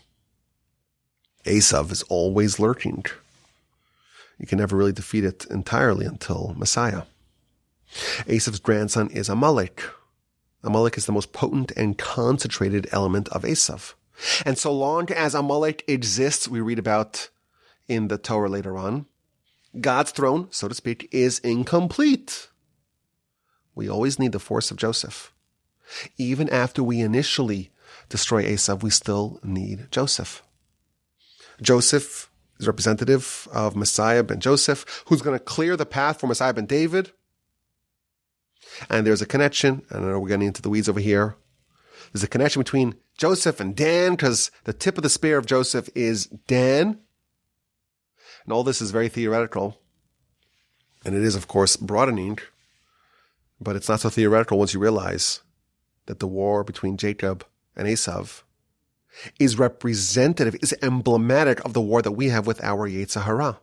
Esav is always lurking. You can never really defeat it entirely until Messiah. Esav's grandson is Amalek. Amalek is the most potent and concentrated element of Esav. And so long as Amalek exists, we read about in the Torah later on, God's throne, so to speak, is incomplete. We always need the force of Joseph. Even after we initially destroy Esav, we still need Joseph. Joseph is representative of Messiah ben Joseph, who's going to clear the path for Messiah ben David. And there's a connection. I know we're getting into the weeds over here. There's a connection between Joseph and Dan, because the tip of the spear of Joseph is Dan. And all this is very theoretical. And it is, of course, broadening. But it's not so theoretical once you realize that the war between Jacob and Esav is representative, is emblematic of the war that we have with our Yetzer Hara.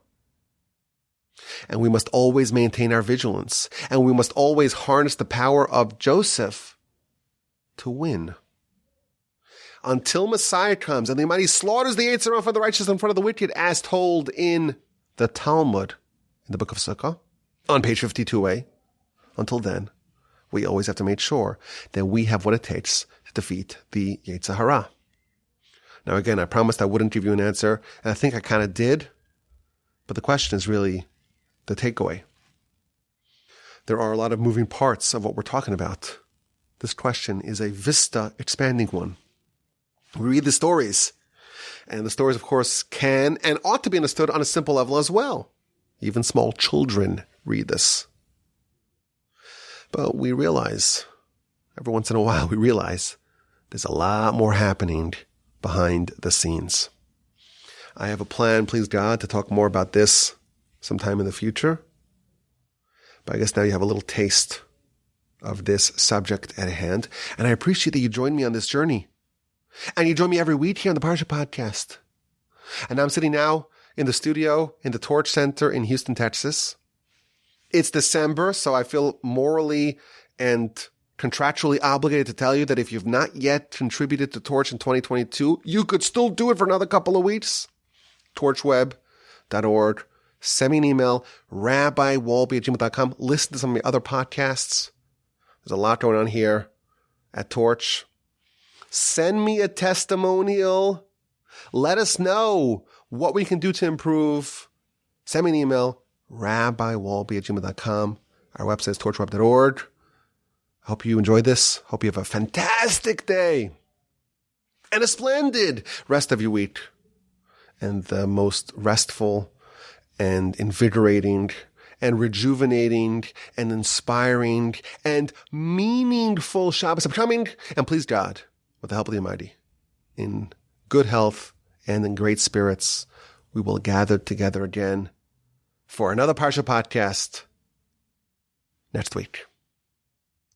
And we must always maintain our vigilance. And we must always harness the power of Joseph to win. Until Messiah comes and the Almighty slaughters the Yetzer Hara for the righteous in front of the wicked, as told in the Talmud, in the book of Sukkah, on page 52a. Until then, we always have to make sure that we have what it takes to defeat the Yetzer Hara. Now again, I promised I wouldn't give you an answer, and I think I kind of did, but the question is really the takeaway. There are a lot of moving parts of what we're talking about. This question is a vista expanding one. We read the stories, and the stories, of course, can and ought to be understood on a simple level as well. Even small children read this. But we realize, every once in a while, we realize there's a lot more happening behind the scenes. I have a plan, please God, to talk more about this sometime in the future. But I guess now you have a little taste of this subject at hand. And I appreciate that you joined me on this journey. And you join me every week here on the Parsha Podcast. And I'm sitting now in the studio in the Torch Center in Houston, Texas. It's December, so I feel morally and contractually obligated to tell you that if you've not yet contributed to Torch in 2022, you could still do it for another couple of weeks. torchweb.org. Send me an email, rabbiwalby@gmail.com. Listen to some of my other podcasts. There's a lot going on here at Torch. Send me a testimonial. Let us know what we can do to improve. Send me an email, rabbiwalby@gmail.com. Our website is torchweb.org. I hope you enjoyed this. Hope you have a fantastic day and a splendid rest of your week, and the most restful and invigorating and rejuvenating and inspiring and meaningful Shabbos upcoming. And please God, with the help of the Almighty, in good health and in great spirits, we will gather together again for another Parsha Podcast next week.